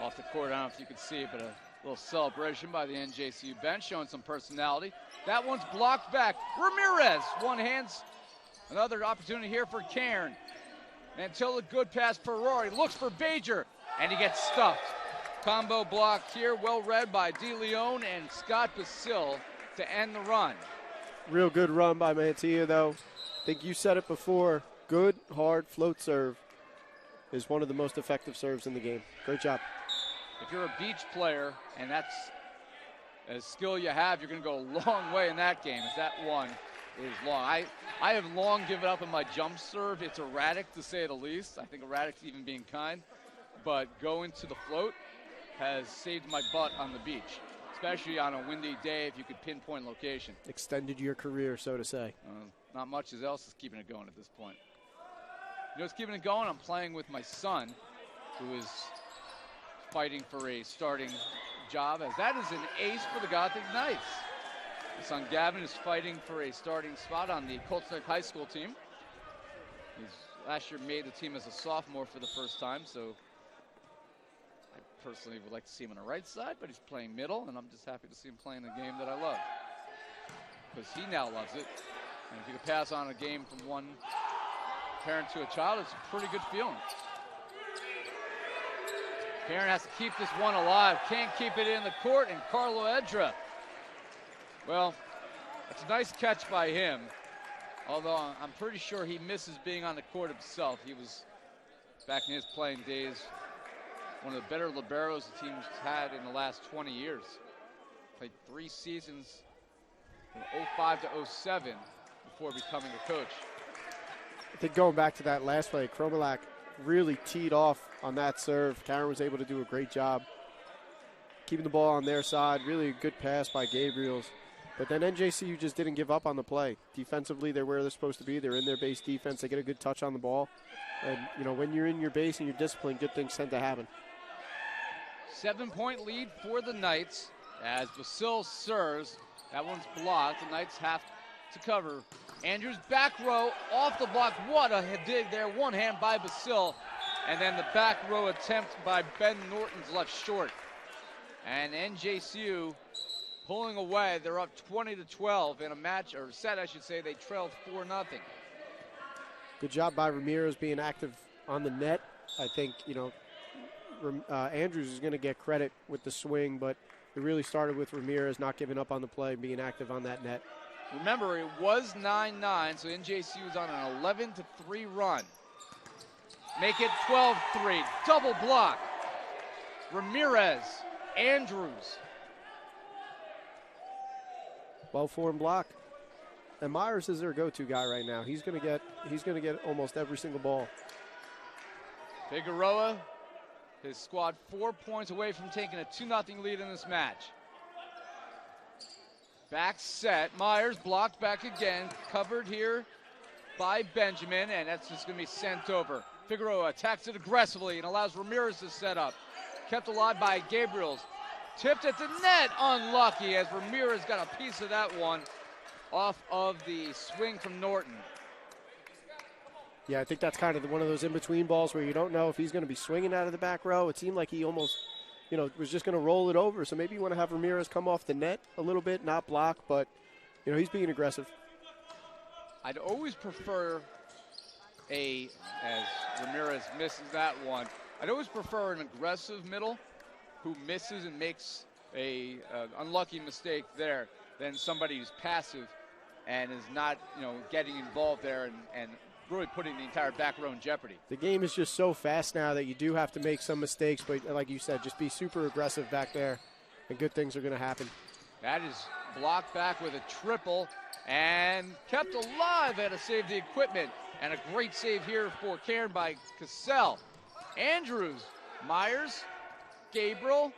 Off the court, I don't know if you could see it, but a little celebration by the NJCU bench, showing some personality. That one's blocked back. Ramirez, one hands. Another opportunity here for Cairn. Until a good pass, Ferrari looks for Bajer, and he gets stuffed. Combo block here, well read by De Leon and Scott Basil to end the run. Real good run by Mantilla, though. I think you said it before. Good, hard float serve is one of the most effective serves in the game. Great job. If you're a beach player and that's a skill you have, you're going to go a long way in that game. If that one is long. I have long given up on my jump serve. It's erratic, to say the least. I think erratic's even being kind. But going to the float has saved my butt on the beach, especially on a windy day if you could pinpoint location. Extended your career, so to say. Not much else is keeping it going at this point. You know what's keeping it going? I'm playing with my son, who is fighting for a starting job, as that is an ace for the Gothic Knights. My son Gavin is fighting for a starting spot on the Colts High School team. He's last year made the team as a sophomore for the first time, so I personally would like to see him on the right side, but he's playing middle, and I'm just happy to see him playing the game that I love, because he now loves it. And if you could pass on a game from one parent to a child, it's a pretty good feeling. Cairn has to keep this one alive. Can't keep it in the court, and Carlo Edra. Well, it's a nice catch by him, although I'm pretty sure he misses being on the court himself. He was, back in his playing days, one of the better liberos the team's had in the last 20 years. Played 3 seasons from 05 to 07 before becoming a coach. I think going back to that last play, Chromulak really teed off on that serve. Cairn was able to do a great job keeping the ball on their side. Really a good pass by Gabriels. But then NJCU just didn't give up on the play. Defensively, they're where they're supposed to be. They're in their base defense. They get a good touch on the ball. And, you know, when you're in your base and you're disciplined, good things tend to happen. 7-point lead for the Knights as Basil serves. That one's blocked. The Knights have to cover. Andrews back row off the block. What a dig there. One hand by Basil. And then the back row attempt by Ben Norton's left short. And NJCU pulling away. They're up 20-12 in a match, or set I should say. They trailed 4-0. Good job by Ramirez being active on the net. I think, you know, Andrews is going to get credit with the swing, but it really started with Ramirez not giving up on the play, being active on that net. Remember, it was 9-9, so NJCU is on an 11-3 run. Make it 12-3. Double block. Ramirez, Andrews. Well-formed block. And Myers is their go-to guy right now. He's going to get almost every single ball. Figueroa, his squad 4 points away from taking a 2-0 lead in this match. Back set. Myers blocked back again. Covered here by Benjamin, and that's just going to be sent over. Figueroa attacks it aggressively and allows Ramirez to set up. Kept alive by Gabriels. Tipped at the net. Unlucky, as Ramirez got a piece of that one off of the swing from Norton. Yeah, I think that's kind of one of those in-between balls where you don't know if he's going to be swinging out of the back row. It seemed like he almost, you know, was just going to roll it over. So maybe you want to have Ramirez come off the net a little bit, not block, but, you know, he's being aggressive. I'd always prefer as Ramirez misses that one, I'd always prefer an aggressive middle who misses and makes a unlucky mistake there than somebody who's passive and is not, you know, getting involved there and really putting the entire back row in jeopardy. The game is just so fast now that you do have to make some mistakes, but like you said, just be super aggressive back there, and good things are going to happen. That is blocked back with a triple and kept alive. Had to save the equipment, and a great save here for Cairn by Cassell. Andrews, Myers, Gabriel,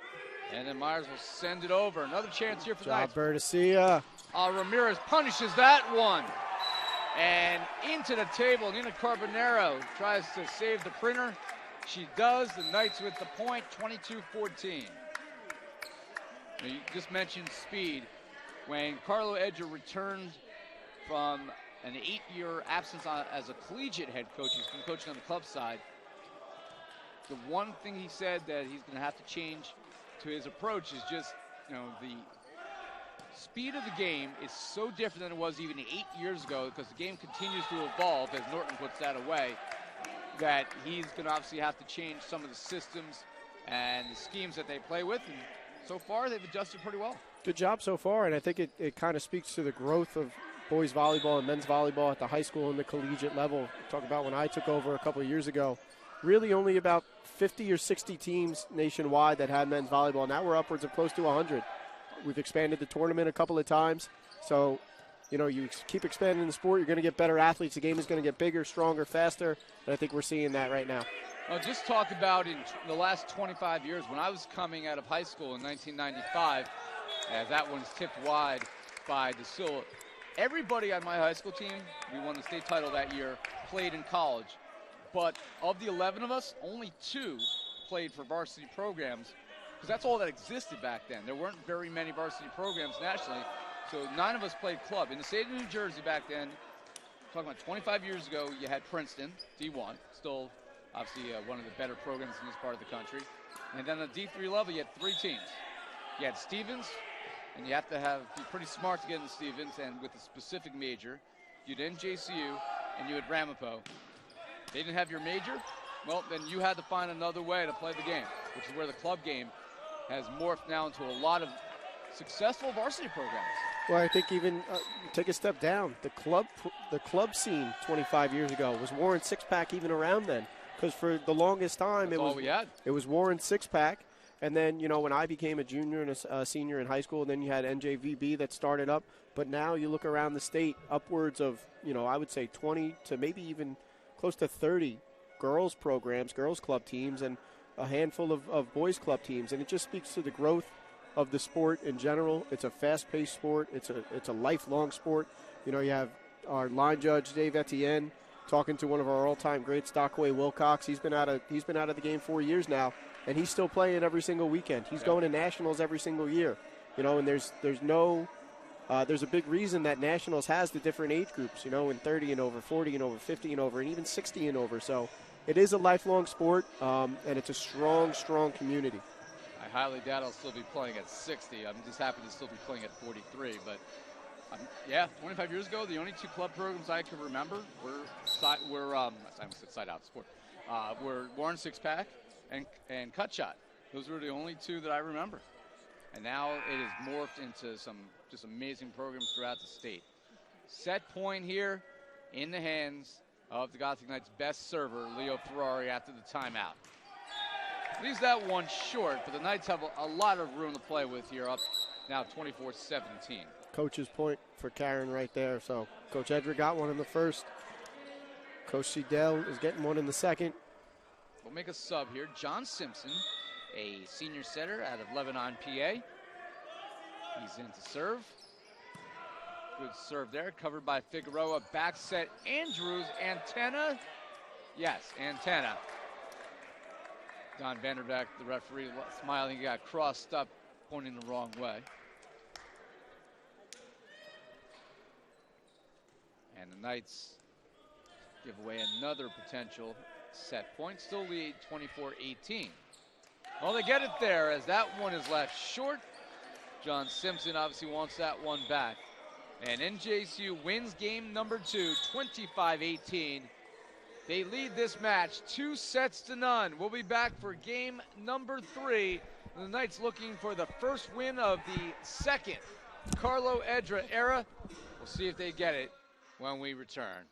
and then Myers will send it over. Another chance here for the Knights. Bertasia. Ramirez punishes that one. And into the table, Nina Carbonero tries to save the printer. She does. The Knights with the point, 22-14. You just mentioned speed. When Carlo Edra returned from an 8-year absence as a collegiate head coach. He's been coaching on the club side. The one thing he said that he's going to have to change to his approach is just, the speed of the game is so different than it was even 8 years ago, because the game continues to evolve as Norton puts that away, that he's going to obviously have to change some of the systems and the schemes that they play with. And so far, they've adjusted pretty well. Good job so far, and I think it kind of speaks to the growth of boys volleyball and men's volleyball at the high school and the collegiate level. Talk about when I took over a couple of years ago, really only about 50 or 60 teams nationwide that had men's volleyball. Now we're upwards of close to 100. We've expanded the tournament a couple of times. So, you keep expanding the sport, you're going to get better athletes. The game is going to get bigger, stronger, faster, and I think we're seeing that right now. Well, just talk about in the last 25 years, when I was coming out of high school in 1995, as that one's tipped wide by DeSilla. Everybody on my high school team, we won the state title that year, played in college. But of the 11 of us, only 2 played for varsity programs, because that's all that existed back then. There weren't very many varsity programs nationally, so 9 of us played club. In the state of New Jersey back then, talking about 25 years ago, you had Princeton, D1, still obviously one of the better programs in this part of the country. And then at the D3 level, you had 3 teams. You had Stevens, and you have to be pretty smart to get into Stevens, and with a specific major. You had NJCU, and you had Ramapo. They didn't have your major, well, then you had to find another way to play the game, which is where the club game has morphed now into a lot of successful varsity programs. Well, I think even take a step down. The club scene 25 years ago was Warren six-pack even around then, because for the longest time That's all we had. It was Warren six-pack. And then, when I became a junior and a senior in high school, then you had NJVB that started up. But now you look around the state, upwards of, I would say 20 to maybe even close to 30 girls programs, girls club teams, and a handful of boys club teams. And it just speaks to the growth of the sport in general. It's a fast-paced sport. It's a lifelong sport. You have our line judge, Dave Etienne, talking to one of our all-time greats, Stockway Wilcox. He's been out of the game 4 years now. And he's still playing every single weekend. He's going to nationals every single year, and there's a big reason that nationals has the different age groups, in 30 and over, 40 and over, 50 and over, and even 60 and over. So it is a lifelong sport, and it's a strong, strong community. I highly doubt I'll still be playing at 60. I'm just happy to still be playing at 43. But 25 years ago, the only 2 club programs I can remember were Warren six-pack and cut shot. Those were the only 2 that I remember. And now it has morphed into some just amazing programs throughout the state. Set point here in the hands of the Gothic Knight's best server, Leo Ferrari, after the timeout. Leaves that one short, but the Knights have a lot of room to play with here, up now 24-17. Coach's point for Cairn right there. So Coach Edra got one in the first. Coach Seidel is getting one in the second. We'll make a sub here. John Simpson, a senior setter out of Lebanon, PA. He's in to serve. Good serve there, covered by Figueroa. Back set, Andrews, antenna. Yes, antenna. Don Vanderbeck, the referee, smiling. He got crossed up, pointing the wrong way. And the Knights give away another potential set point. Still lead 24-18. Well, they get it there as that one is left short. John Simpson obviously wants that one back. And NJCU wins game number 2, 25-18. They lead this match 2-0. We'll be back for game number 3. The Knights looking for the first win of the second Carlo Edra era. We'll see if they get it when we return.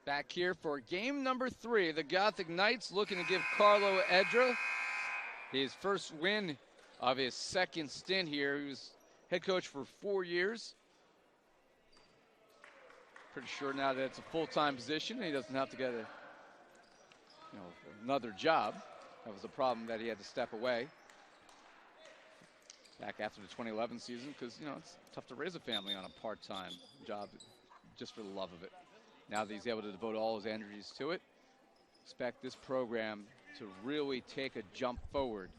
Back here for game number 3. The Gothic Knights looking to give Carlo Edra his first win of his second stint here. He was head coach for 4 years. Pretty sure now that it's a full-time position and he doesn't have to get another job. That was a problem that he had to step away back after the 2011 season because, it's tough to raise a family on a part-time job just for the love of it. Now that he's able to devote all his energies to it, expect this program to really take a jump forward.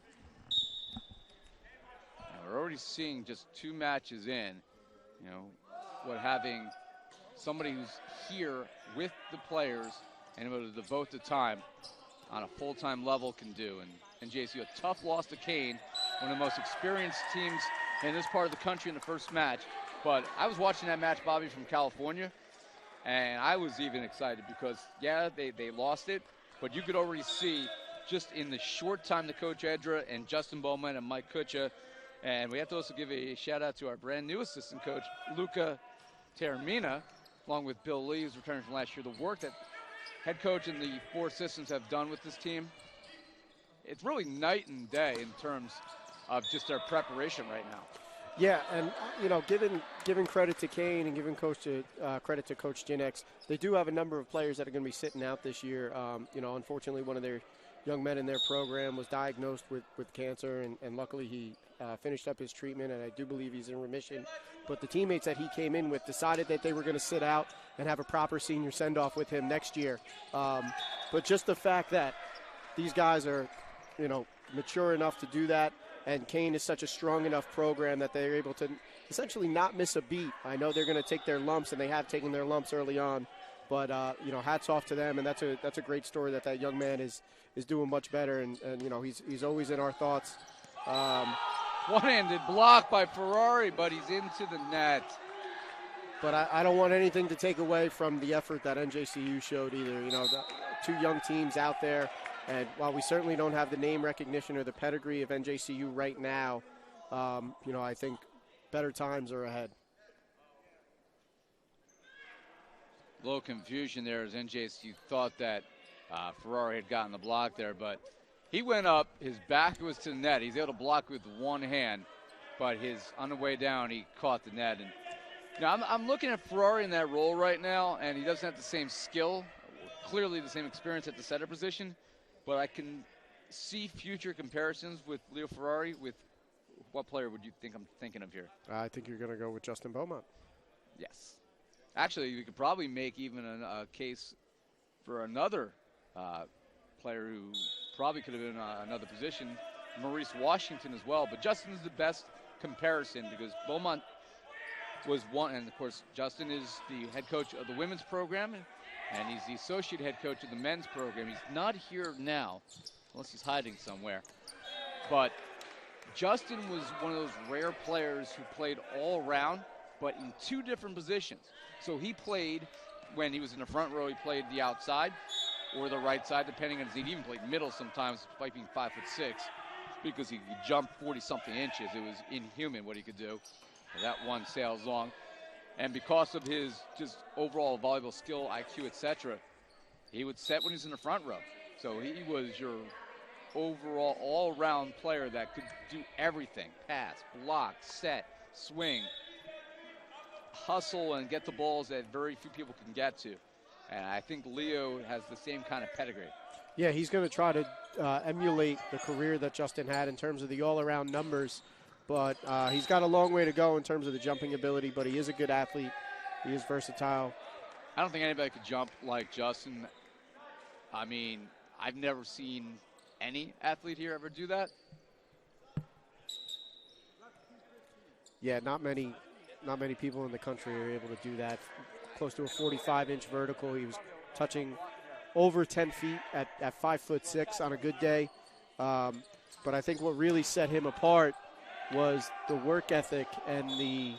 Now we're already seeing just 2 matches in, what having somebody who's here with the players and able to devote the time on a full-time level can do. And NJCU, a tough loss to Cairn, one of the most experienced teams in this part of the country in the first match. But I was watching that match, Bobby, from California, and I was even excited because, yeah, they lost it, but you could already see just in the short time that Coach Edra and Justin Bowman and Mike Kutcha, and we have to also give a shout-out to our brand-new assistant coach, Luca Termina, along with Bill Lee, who's returning from last year, the work that head coach and the 4 assistants have done with this team. It's really night and day in terms of just their preparation right now. Yeah, and giving credit to Cairn and giving credit to Coach Ginex, they do have a number of players that are going to be sitting out this year. Unfortunately, one of their young men in their program was diagnosed with cancer, and luckily he finished up his treatment, and I do believe he's in remission. But the teammates that he came in with decided that they were going to sit out and have a proper senior send-off with him next year. But just the fact that these guys are, mature enough to do that, and Cairn is such a strong enough program that they're able to essentially not miss a beat. I know they're going to take their lumps, and they have taken their lumps early on. But, hats off to them, and that's a great story that young man is doing much better, and he's always in our thoughts. One-handed block by Ferrari, but he's into the net. But I don't want anything to take away from the effort that NJCU showed either. The 2 young teams out there, and while we certainly don't have the name recognition or the pedigree of NJCU right now, I think better times are ahead. A little confusion there as NJCU thought that Ferrari had gotten the block there, but he went up, his back was to the net. He's able to block with one hand, but on the way down, he caught the net. And now I'm looking at Ferrari in that role right now, and he doesn't have the same skill, clearly the same experience at the setter position, but I can see future comparisons with Leo Ferrari. With what player would you think I'm thinking of here? I think you're going to go with Justin Beaumont. Yes. Actually, you could probably make even a case for another player who probably could have been another position, Maurice Washington as well. But Justin is the best comparison because Beaumont was one, and of course Justin is the head coach of the women's program, and he's the associate head coach of the men's program. He's not here now, unless he's hiding somewhere. But Justin was one of those rare players who played all around, but in 2 different positions. So he played, when he was in the front row, he played the outside or the right side, depending on, he'd even played middle sometimes, despite being 5'6", because he could jump 40-something inches. It was inhuman what he could do. That one sails long. And because of his just overall volleyball skill, IQ, etc., he would set when he's in the front row. So he was your overall all-around player that could do everything: pass, block, set, swing, hustle, and get the balls that very few people can get to. And I think Leo has the same kind of pedigree. Yeah, he's going to try to emulate the career that Justin had in terms of the all-around numbers. But he's got a long way to go in terms of the jumping ability, but he is a good athlete. He is versatile. I don't think anybody could jump like Justin. I mean, I've never seen any athlete here ever do that. Yeah, not many people in the country are able to do that. Close to a 45-inch vertical. He was touching over 10 feet at 5'6" on a good day. But I think what really set him apart was the work ethic and the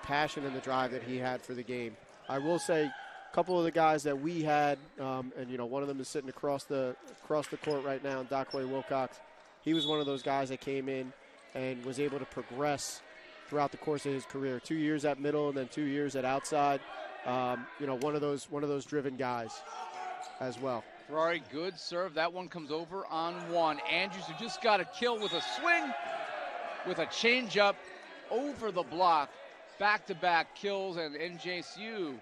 passion and the drive that he had for the game. I will say a couple of the guys that we had, and one of them is sitting across the court right now, Dockway Wilcox. He was one of those guys that came in and was able to progress throughout the course of his career. 2 years at middle and then 2 years at outside. one of those driven guys as well. Ferrari, good serve. That one comes over on one. Andrews, who just got a kill with a swing, with a changeup over the block. Back-to-back kills, and NJCU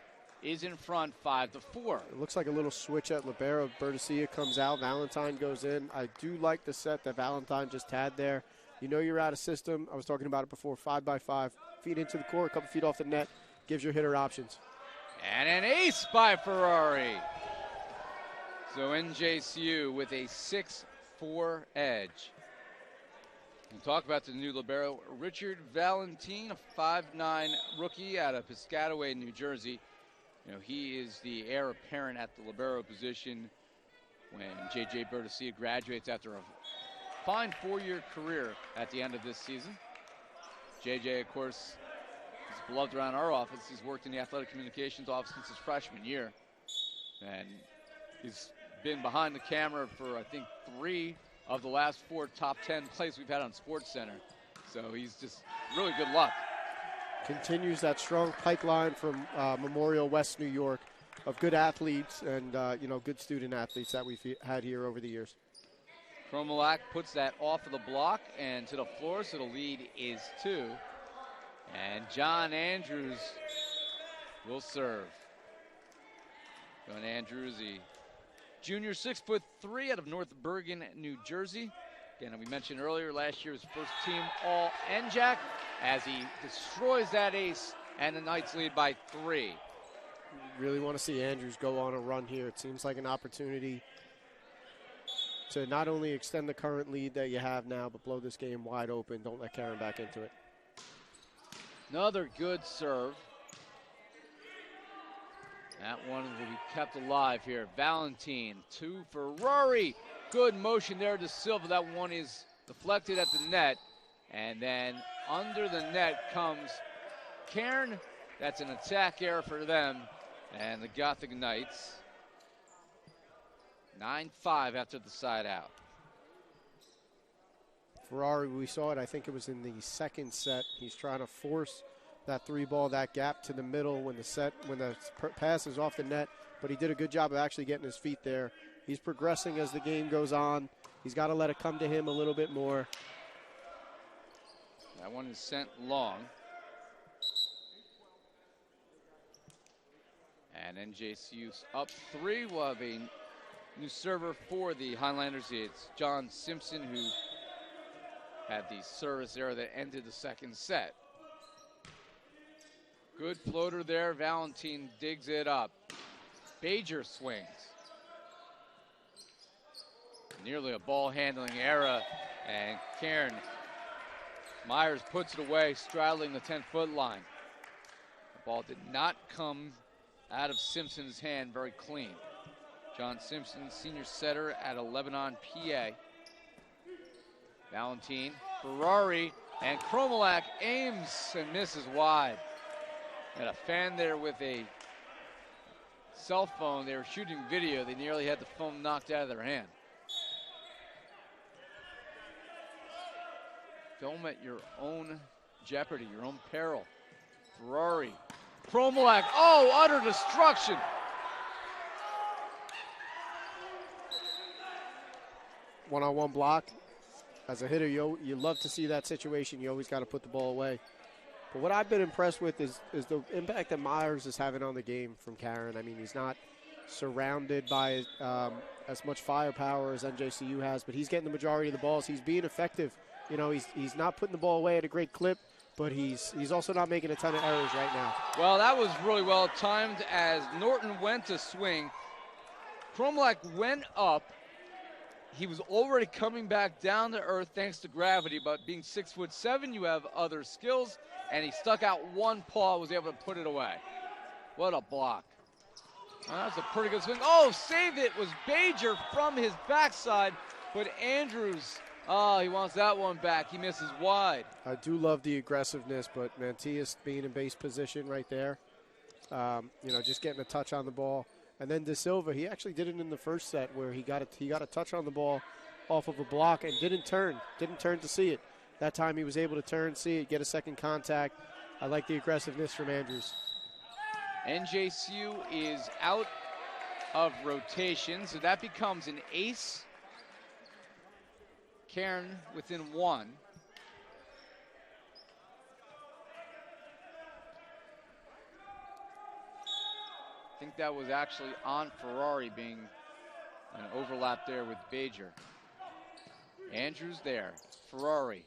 is in front 5-4. It looks like a little switch at libero. Bertoccia comes out. Valentine goes in. I do like the set that Valentine just had there. You know you're out of system. I was talking about it before. 5x5. Feet into the court, a couple feet off the net. Gives your hitter options. And an ace by Ferrari. So NJCU with a 6-4 edge. We'll talk about the new libero, Richard Valentine, a 5'9" rookie out of Piscataway, New Jersey. You know, he is the heir apparent at the libero position when J.J. Bertoccia graduates after a fine 4-year career at the end of this season. J.J., of course, is beloved around our office. He's worked in the athletic communications office since his freshman year. And he's been behind the camera for, I think, 3 of the last 4 top 10 plays we've had on SportsCenter. So he's just really good luck. Continues that strong pipeline from Memorial West New York of good athletes and, good student athletes that we've had here over the years. Chromulak puts that off of the block and to the floor, so the lead is 2. And John Andrews will serve. John Andrews, the junior, 6'3" out of North Bergen, New Jersey. Again, we mentioned earlier, last year's first team all NJAC as he destroys that ace and the Knights lead by 3. Really want to see Andrews go on a run here. It seems like an opportunity to not only extend the current lead that you have now, but blow this game wide open. Don't let Cairn back into it. Another good serve. That one will be kept alive here. Valentine to Ferrari. Good motion there to Silva. That one is deflected at the net. And then under the net comes Cairn. That's an attack error for them. And the Gothic Knights. 9-5 after the side out. Ferrari, we saw it, I think it was in the second set. He's trying to force that 3-ball, that gap to the middle when the pass is off the net, but he did a good job of actually getting his feet there. He's progressing as the game goes on. He's got to let it come to him a little bit more. That one is sent long. And NJCU's up 3. We'll have a new server for the Highlanders. It's John Simpson, who had the service error that ended the second set. Good floater there. Valentine digs it up. Bajer swings. Nearly a ball handling error. And Cairn Myers puts it away, straddling the 10-foot line. The ball did not come out of Simpson's hand very clean. John Simpson, senior setter at 11 on PA. Valentine, Ferrari, and Chromulak aims and misses wide. And a fan there with a cell phone. They were shooting video. They nearly had the phone knocked out of their hand. Film at your own jeopardy, your own peril. Ferrari, Chromulak, oh, utter destruction. One-on-one block. As a hitter, you love to see that situation. You always got to put the ball away. But what I've been impressed with is the impact that Myers is having on the game from Cairn. I mean, he's not surrounded by as much firepower as NJCU has, but he's getting the majority of the balls. He's being effective. You know, he's not putting the ball away at a great clip, but he's also not making a ton of errors right now. Well, that was really well timed as Norton went to swing. Chromulak went up. He was already coming back down to earth thanks to gravity, but being 6'7", you have other skills, and he stuck out one paw, was able to put it away. What a block. That's a pretty good swing. Oh, saved it was Bajer from his backside, but Andrews, he wants that one back. He misses wide. I do love the aggressiveness, but Mantias being in base position right there, just getting a touch on the ball. And then De Silva, he actually did it in the first set where he got a touch on the ball off of a block and didn't turn to see it. That time he was able to turn, see it, get a second contact. I like the aggressiveness from Andrews. NJCU is out of rotation, so that becomes an ace. Cairn within 1. I think that was actually on Ferrari, being an overlap there with Bajer. Andrews there. Ferrari.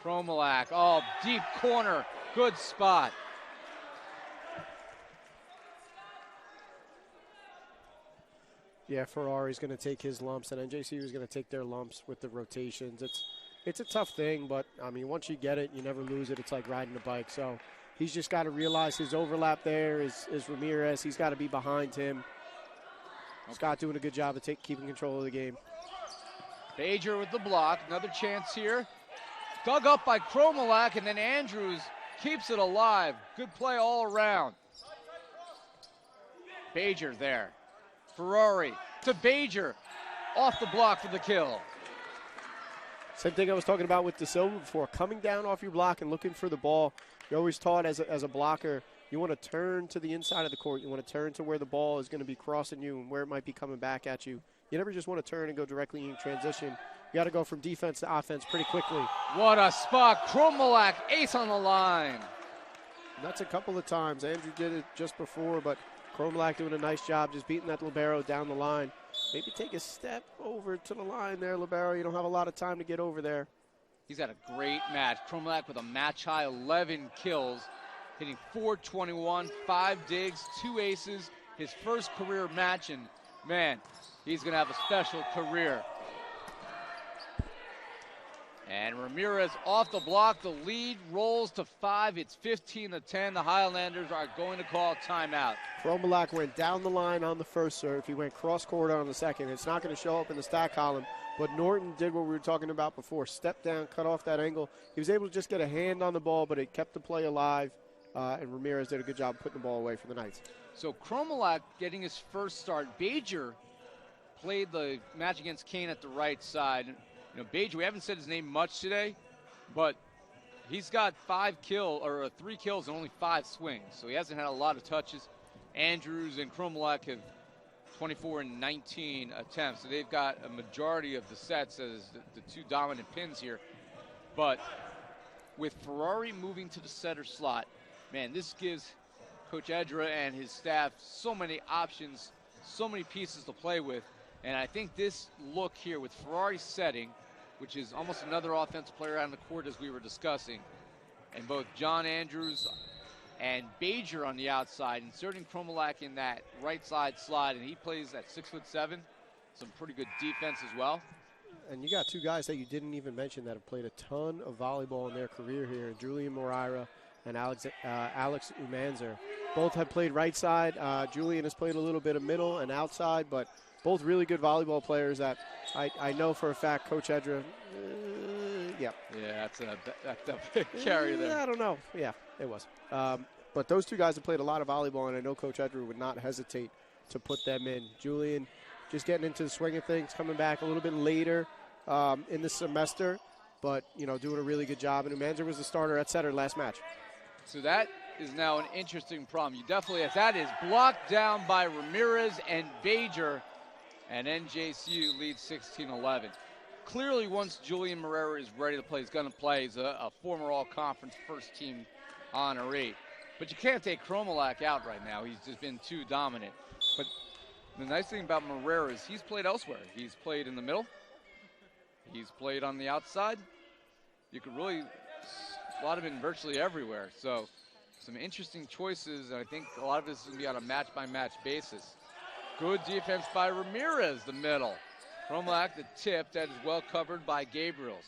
Chromulak. Oh, deep corner. Good spot. Yeah, Ferrari's going to take his lumps, and NJCU is going to take their lumps with the rotations. It's a tough thing, but, I mean, once you get it, you never lose it. It's like riding a bike. So he's just got to realize his overlap there is Ramirez. He's got to be behind him. Scott doing a good job of keeping control of the game. Bajer with the block. Another chance here. Dug up by Chromulak, and then Andrews keeps it alive. Good play all around. Bajer there. Ferrari to Bajer. Off the block for the kill. Same thing I was talking about with De Silva before. Coming down off your block and looking for the ball. You're always taught as a blocker, you want to turn to the inside of the court. You want to turn to where the ball is going to be crossing you and where it might be coming back at you. You never just want to turn and go directly in transition. You got to go from defense to offense pretty quickly. What a spot. Chromulak, ace on the line. And that's a couple of times. Andrew did it just before, but Chromulak doing a nice job just beating that libero down the line. Maybe take a step over to the line there, libero. You don't have a lot of time to get over there. He's had a great match. Chromulak with a match-high 11 kills, hitting .421, 5 digs, 2 aces, his first career match, and, man, he's going to have a special career. And Ramirez off the block. The lead rolls to 5. It's 15-10. The Highlanders are going to call timeout. Chromulak went down the line on the first serve. He went cross-court on the second. It's not going to show up in the stat column, but Norton did what we were talking about before. Stepped down, cut off that angle. He was able to just get a hand on the ball, but it kept the play alive, and Ramirez did a good job putting the ball away for the Knights. So Chromulak getting his first start. Bajer played the match against Cairn at the right side. You know, Bajer, we haven't said his name much today, but he's got 3 kills and only 5 swings, so he hasn't had a lot of touches. Andrews and Chromulak have 24 and 19 attempts, so they've got a majority of the sets as the 2 dominant pins here. But with Ferrari moving to the setter slot, man, this gives Coach Edra and his staff so many options, so many pieces to play with. And I think this look here with Ferrari setting, which is almost another offensive player on the court as we were discussing, and both John Andrews and Bajer on the outside, inserting Chromulak in that right side slide, and he plays at 6'7", some pretty good defense as well. And you got 2 guys that you didn't even mention that have played a ton of volleyball in their career here, Julian Moreira and Alex Umanzer. Both have played right side. Julian has played a little bit of middle and outside, but both really good volleyball players that I know for a fact Coach Edra, yeah. Yeah, that's a big carry there. I don't know. Yeah, it was. But those 2 guys have played a lot of volleyball, and I know Coach Edra would not hesitate to put them in. Julian just getting into the swing of things, coming back a little bit later in the semester, but, you know, doing a really good job. And Umanzer was the starter at setter last match. So that is now an interesting problem. You definitely have. That is blocked down by Ramirez and Bajer, and NJCU leads 16-11. Clearly, once Julian Moreira is ready to play, he's going to play. He's a former all-conference first-team honoree. But you can't take Chromulak out right now. He's just been too dominant. But the nice thing about Moreira is he's played elsewhere. He's played in the middle. He's played on the outside. You could really slot him in virtually everywhere. So some interesting choices, and I think a lot of this is going to be on a match-by-match basis. Good defense by Ramirez, the middle. Chromulak, the tip, that is well covered by Gabriels.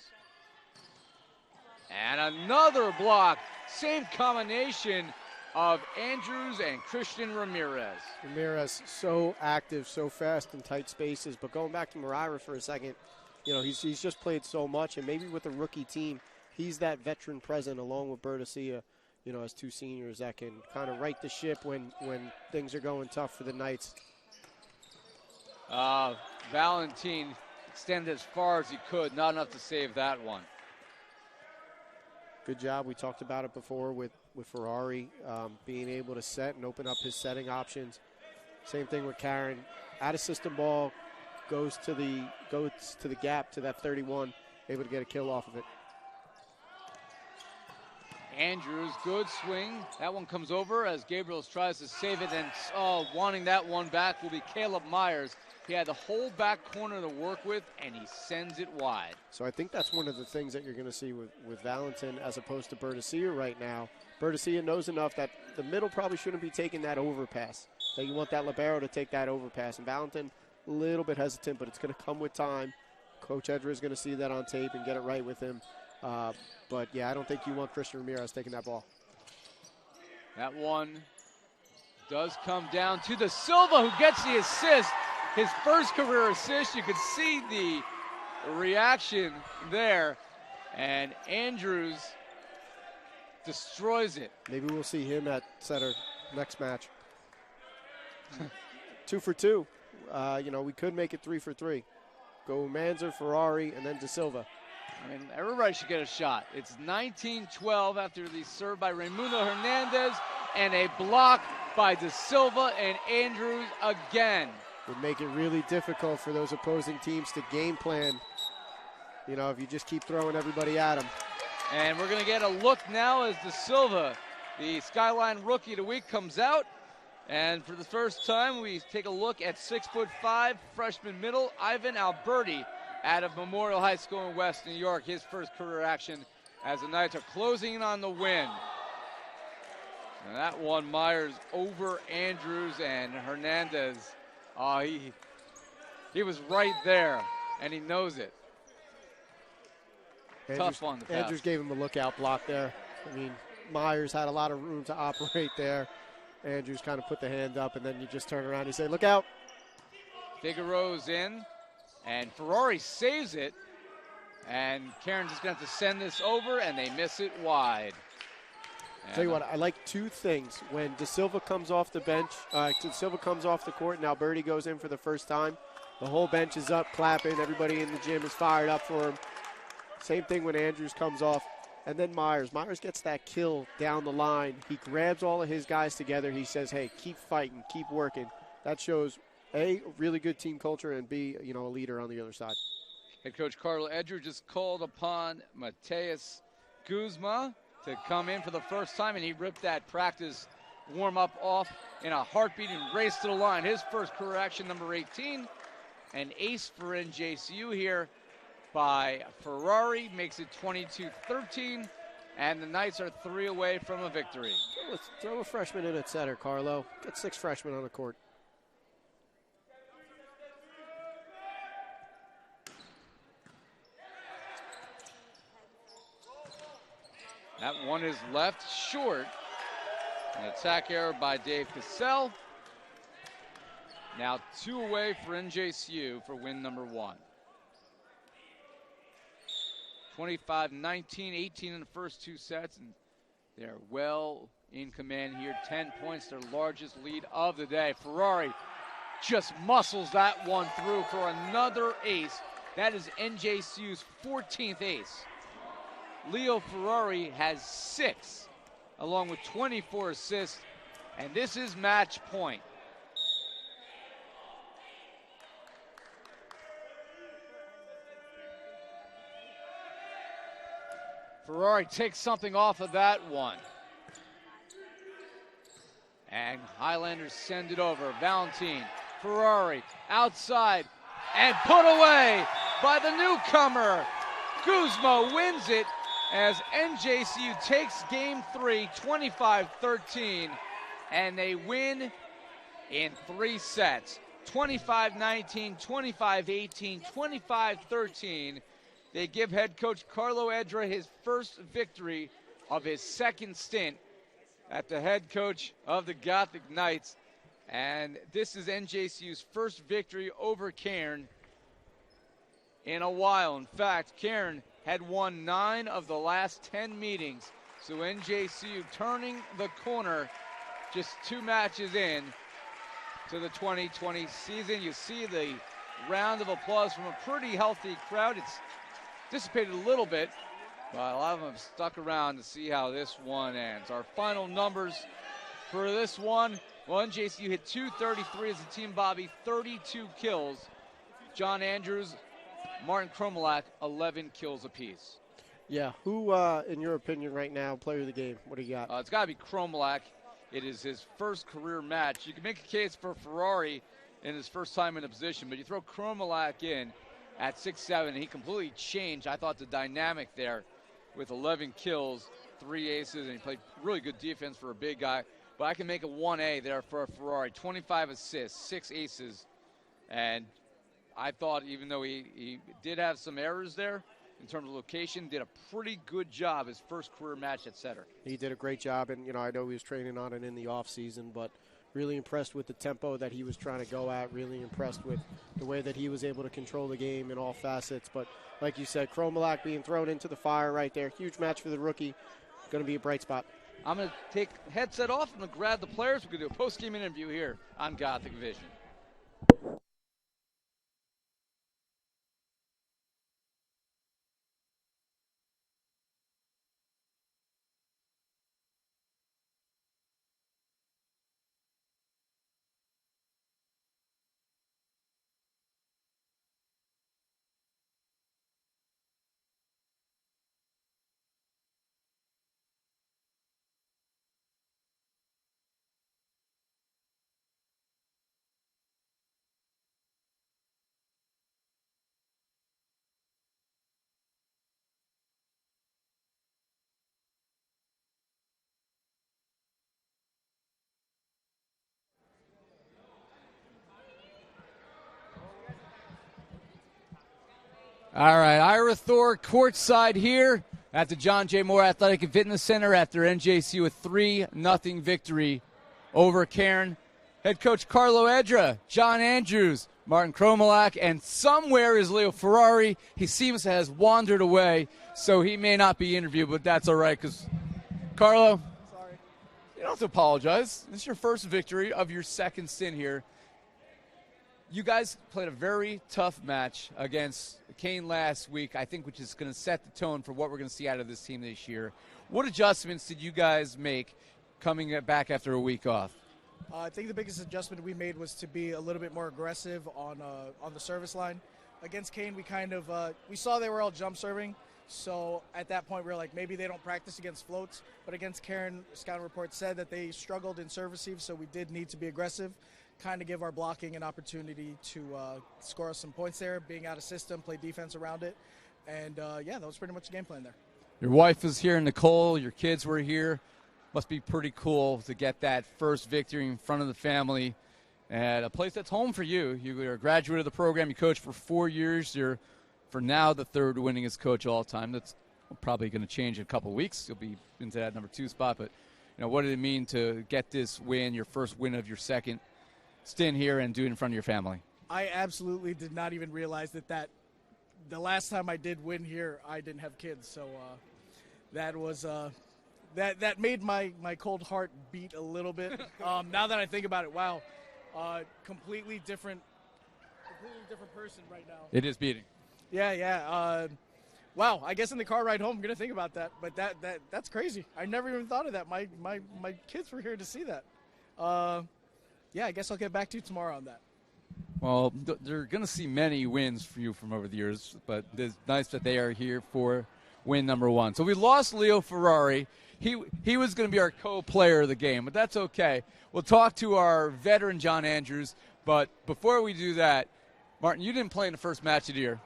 And another block. Same combination of Andrews and Christian Ramirez. Ramirez so active, so fast in tight spaces. But going back to Moreira for a second, you know, he's just played so much, and maybe with a rookie team, he's that veteran present along with Bertasia, you know, as 2 seniors that can kind of right the ship when things are going tough for the Knights. Valentin extended as far as he could, not enough to save that one. Good job. We talked about it before with with Ferrari, being able to set and open up his setting options. Same thing with Cairn. Out of system ball, goes to the gap to that 31, able to get a kill off of it. Andrews, good swing. That one comes over as Gabriels tries to save it, and wanting that one back will be Caleb Myers. He had the whole back corner to work with, and he sends it wide. So I think that's one of the things that you're going to see with Valentin as opposed to Bertasia right now. Bertasia knows enough that the middle probably shouldn't be taking that overpass, that you want that libero to take that overpass. And Valentin, a little bit hesitant, but it's going to come with time. Coach Edra is going to see that on tape and get it right with him. But, yeah, I don't think you want Christian Ramirez taking that ball. That one does come down to the Silva, who gets the assist. His first career assist. You could see the reaction there. And Andrews destroys it. Maybe we'll see him at setter next match. 2 for 2. We could make it 3 for 3. Go Manzer, Ferrari, and then De Silva. I mean, everybody should get a shot. It's 19-12 after the serve by Raimundo Hernandez and a block by De Silva and Andrews again. Would make it really difficult for those opposing teams to game plan, if you just keep throwing everybody at them. And we're going to get a look now as De Silva, the Skyline Rookie of the Week, comes out. And for the first time, we take a look at 6'5", freshman middle, Ivan Alberti, out of Memorial High School in West New York. His first career action as the Knights are closing in on the win. And that one, Myers over Andrews and Hernandez. He was right there, and he knows it. Tough one to pass. Andrews gave him a lookout block there. I mean, Myers had a lot of room to operate there. Andrews kind of put the hand up, and then you just turn around and you say, look out. Figueroa's in, and Ferrari saves it. And Cairn's just going to have to send this over, and they miss it wide. Tell you what, I like two things. When De Silva comes off the bench, De Silva comes off the court, and Alberti goes in for the first time, the whole bench is up, clapping. Everybody in the gym is fired up for him. Same thing when Andrews comes off. And then Myers. Myers gets that kill down the line. He grabs all of his guys together. He says, hey, keep fighting, keep working. That shows, A, really good team culture, and B, a leader on the other side. Head coach Carlo Edra just called upon Mateus Guzma to come in for the first time, and he ripped that practice warm-up off in a heartbeat and raced to the line. His first career action, number 18, an ace for NJCU here by Ferrari, makes it 22-13, and the Knights are 3 away from a victory. Let's throw a freshman in at center, Carlo. Get 6 freshmen on the court. That one is left short. An attack error by Dave Cassell. Now 2 away for NJCU for win number 1. 25-19, 18 in the first 2 sets, and they're well in command here. 10 points, their largest lead of the day. Ferrari just muscles that one through for another ace. That is NJCU's 14th ace. Leo Ferrari has 6, along with 24 assists, and this is match point. Ferrari takes something off of that one. And Highlanders send it over. Valentin, Ferrari, outside, and put away by the newcomer. Guzma wins it as NJCU takes game 3, 25-13, and they win in 3 sets. 25-19, 25-18, 25-13. They give head coach Carlo Edra his first victory of his 2nd stint at the head coach of the Gothic Knights. And this is NJCU's first victory over Cairn in a while. In fact, Cairn had won 9 of the last 10 meetings. So NJCU turning the corner just 2 matches in to the 2020 season. You see the round of applause from a pretty healthy crowd. It's dissipated a little bit Well, a lot of them have stuck around to see how this one ends. Our final numbers for this one. Well, NJCU hit 233 as a team, Bobby, 32 kills. John Andrews, Martin Chromulak, 11 kills apiece. Yeah, who, in your opinion right now, player of the game? What do you got? It's got to be Chromulak. It is his first career match. You can make a case for Ferrari in his first time in a position, but you throw Chromulak in at 6'7", and he completely changed, I thought, the dynamic there with 11 kills, 3 aces, and he played really good defense for a big guy. But I can make a 1A there for a Ferrari. 25 assists, 6 aces, and I thought even though he did have some errors there in terms of location, did a pretty good job his first career match at setter. He did a great job, and, I know he was training on it in the offseason, but really impressed with the tempo that he was trying to go at, really impressed with the way that he was able to control the game in all facets. But like you said, Chromulak being thrown into the fire right there. Huge match for the rookie. Going to be a bright spot. I'm going to take headset off. I'm going to grab the players. We're going to do a post-game interview here on Gothic Vision. All right, Ira Thor courtside here at the John J. Moore Athletic and Fitness Center after NJCU a 3-0 victory over Cairn. Head coach Carlo Edra, John Andrews, Martin Chromulak, and somewhere is Leo Ferrari. He seems to has wandered away, so he may not be interviewed, but that's all right because, Carlo, Sorry. you don't have to apologize. This is your first victory of your second stint here. You guys played a very tough match against Cairn last week, I think, which is going to set the tone for what we're going to see out of this team this year. What adjustments did you guys make coming back after a week off? I think the biggest adjustment we made was to be a little bit more aggressive on the service line. Against Cairn, we saw they were all jump serving, so at that point we were like, maybe they don't practice against floats. But against Cairn, scouting report said that they struggled in serve receive, so we did need to be aggressive, kind of give our blocking an opportunity to score us some points there, being out of system, play defense around it. And, that was pretty much the game plan there. Your wife is here, Nicole. Your kids were here. Must be pretty cool to get that first victory in front of the family at a place that's home for you. You are a graduate of the program. You coached for 4 years. You're, for now, the third winningest coach of all time. That's probably going to change in a couple of weeks. You'll be into that number 2 spot. But, what did it mean to get this win, your first win of your second stint here, and do it in front of your family? I absolutely did not even realize that the last time I did win here, I didn't have kids. So that was that made my cold heart beat a little bit. Now that I think about it, wow, completely different person right now. It is beating. Yeah. Wow, I guess in the car ride home, I'm gonna think about that. But that's crazy. I never even thought of that. My kids were here to see that. Yeah, I guess I'll get back to you tomorrow on that. Well, they're going to see many wins for you from over the years, but it's nice that they are here for win number 1. So we lost Leo Ferrari. He was going to be our co-player of the game, but that's okay. We'll talk to our veteran John Andrews, but before we do that, Martin, you didn't play in the first match of the year.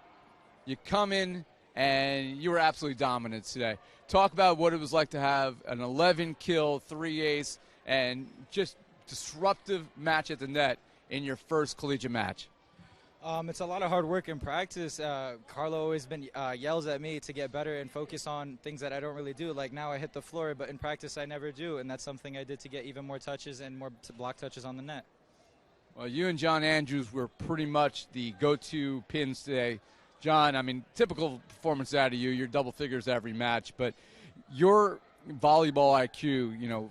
You come in, and you were absolutely dominant today. Talk about what it was like to have an 11-kill, 3-ace, and just disruptive match at the net in your first collegiate match. It's a lot of hard work in practice. Carlo always yells at me to get better and focus on things that I don't really do. Like now I hit the floor, but in practice I never do, and that's something I did to get even more touches and more block touches on the net. Well, you and John Andrews were pretty much the go-to pins today. John, typical performance out of you. You're double figures every match, but your volleyball IQ,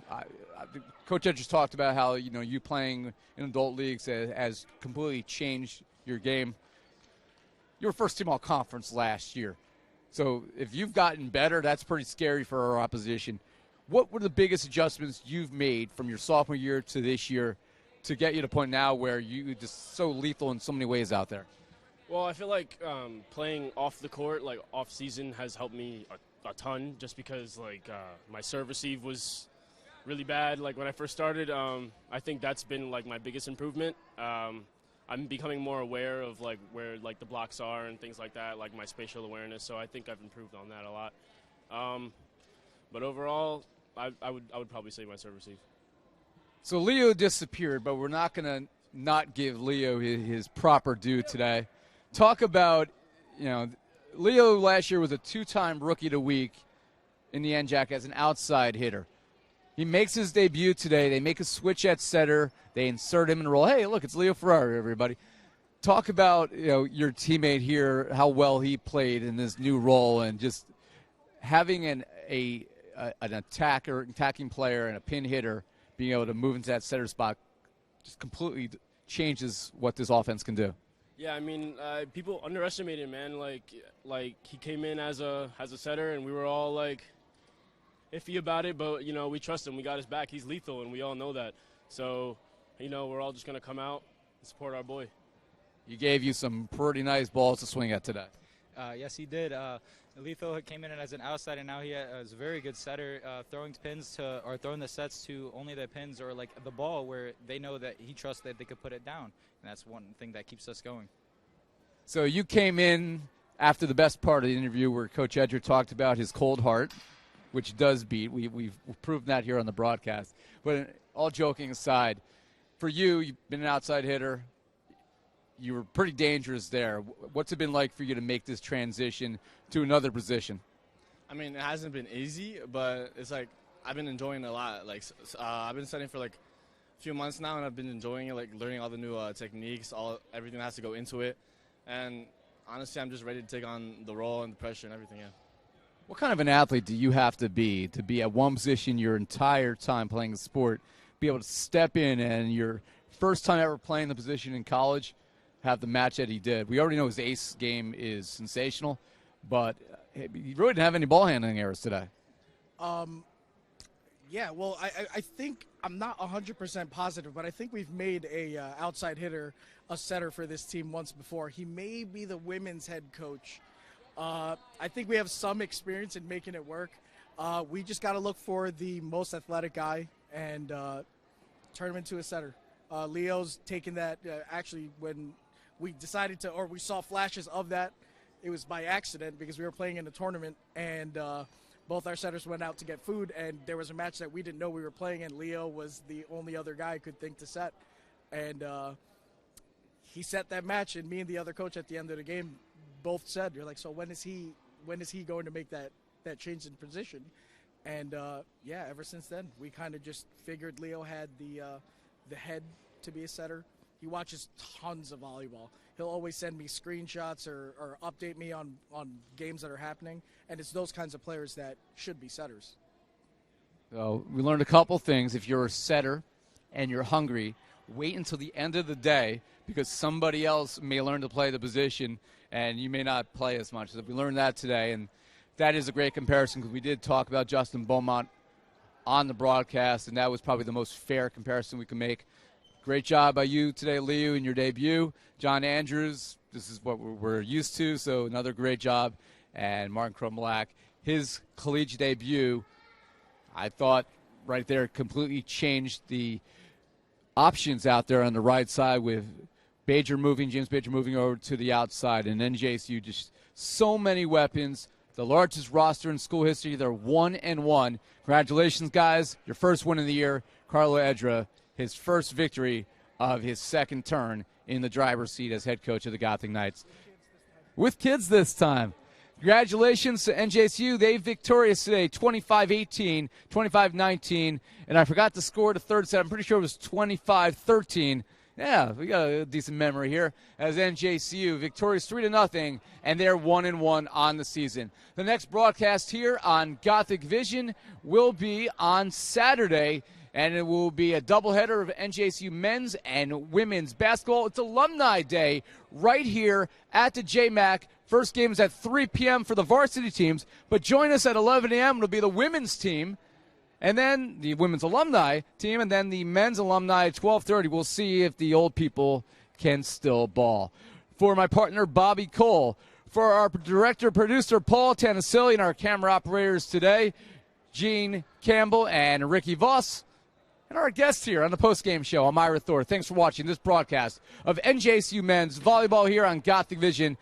Coach Edge just talked about how, you playing in adult leagues has completely changed your game. You were first team all-conference last year. So if you've gotten better, that's pretty scary for our opposition. What were the biggest adjustments you've made from your sophomore year to this year to get you to the point now where you just so lethal in so many ways out there? Well, I feel like playing off the court, like off season, has helped me a ton. Just because my serve receive was really bad. Like when I first started, I think that's been like my biggest improvement. I'm becoming more aware of like where like the blocks are and things like that, like my spatial awareness. So I think I've improved on that a lot. But overall, I would probably say my serve receive. So Leo disappeared, but we're not going to not give Leo his proper due today. Talk about, Leo last year was a 2-time Rookie of the Week in the NJAC as an outside hitter. He makes his debut today. They make a switch at setter. They insert him in the role. Hey, look, it's Leo Ferrari, everybody. Talk about your teammate here, how well he played in this new role, and just having an attacking player and a pin hitter being able to move into that setter spot just completely changes what this offense can do. Yeah, I mean, people underestimate him, man. Like he came in as a setter, and we were all like iffy about it, but we trust him. We got his back. He's lethal, and we all know that. So, we're all just gonna come out and support our boy. He gave you some pretty nice balls to swing at today. Yes, he did. Lethal came in as an outside, and now he is a very good setter, throwing the sets to only the pins or like the ball where they know that he trusts that they could put it down, and that's one thing that keeps us going. So you came in after the best part of the interview where Coach Edra talked about his cold heart, which does beat. We've proven that here on the broadcast. But all joking aside, for you, you've been an outside hitter. You were pretty dangerous there. What's it been like for you to make this transition to another position? I mean, it hasn't been easy, but it's like I've been enjoying it a lot. Like I've been studying for like a few months now, and I've been enjoying it, like learning all the new techniques, everything that has to go into it. And honestly, I'm just ready to take on the role and the pressure and everything. Yeah. What kind of an athlete do you have to be at one position your entire time playing the sport, be able to step in and your first time ever playing the position in college, have the match that he did? We already know his ace game is sensational, but he really didn't have any ball handling errors today. Yeah, well, I think I'm not 100% positive, but I think we've made a outside hitter a setter for this team once before. He may be the women's head coach. I think we have some experience in making it work. We just got to look for the most athletic guy and turn him into a setter. Leo's taken that. Actually, when we decided to, or we saw flashes of that, it was by accident because we were playing in a tournament, and both our setters went out to get food, and there was a match that we didn't know we were playing, and Leo was the only other guy I could think to set. And he set that match, and me and the other coach at the end of the game both said, "You're like, so when is he going to make that change in position?" And yeah, ever since then, we kind of just figured Leo had the head to be a setter. He watches tons of volleyball. He'll always send me screenshots or update me on games that are happening, and it's those kinds of players that should be setters. So we learned a couple things. If you're a setter and you're hungry, wait until the end of the day because somebody else may learn to play the position and you may not play as much. So we learned that today, and that is a great comparison because we did talk about Justin Beaumont on the broadcast, and that was probably the most fair comparison we can make. Great job by you today, Leo, in your debut. John Andrews, this is what we're used to, so another great job. And Martin Chromulak, his collegiate debut, I thought right there completely changed the options out there on the right side with James Bajer moving over to the outside. And NJCU just so many weapons, the largest roster in school history. They're 1-1. Congratulations, guys. Your first win of the year, Carlo Edra. His first victory of his second turn in the driver's seat as head coach of the Gothic Knights. With kids this time. Congratulations to NJCU. They victorious today, 25-18, 25-19. And I forgot to score the third set. I'm pretty sure it was 25-13. Yeah, we got a decent memory here as NJCU victorious 3-0, and they're 1-1 on the season. The next broadcast here on Gothic Vision will be on Saturday. and it will be a doubleheader of NJCU men's and women's basketball. It's Alumni Day right here at the JMAC. First game is at 3 p.m. for the varsity teams, but join us at 11 a.m. It'll be the women's team, and then the women's alumni team, and then the men's alumni at 12:30. We'll see if the old people can still ball. For my partner, Bobby Cole, for our director-producer, Paul Tanasilli, and our camera operators today, Gene Campbell and Ricky Voss, and our guests here on the post-game show, I'm Ira Thor. Thanks for watching this broadcast of NJCU men's volleyball here on Gothic Vision.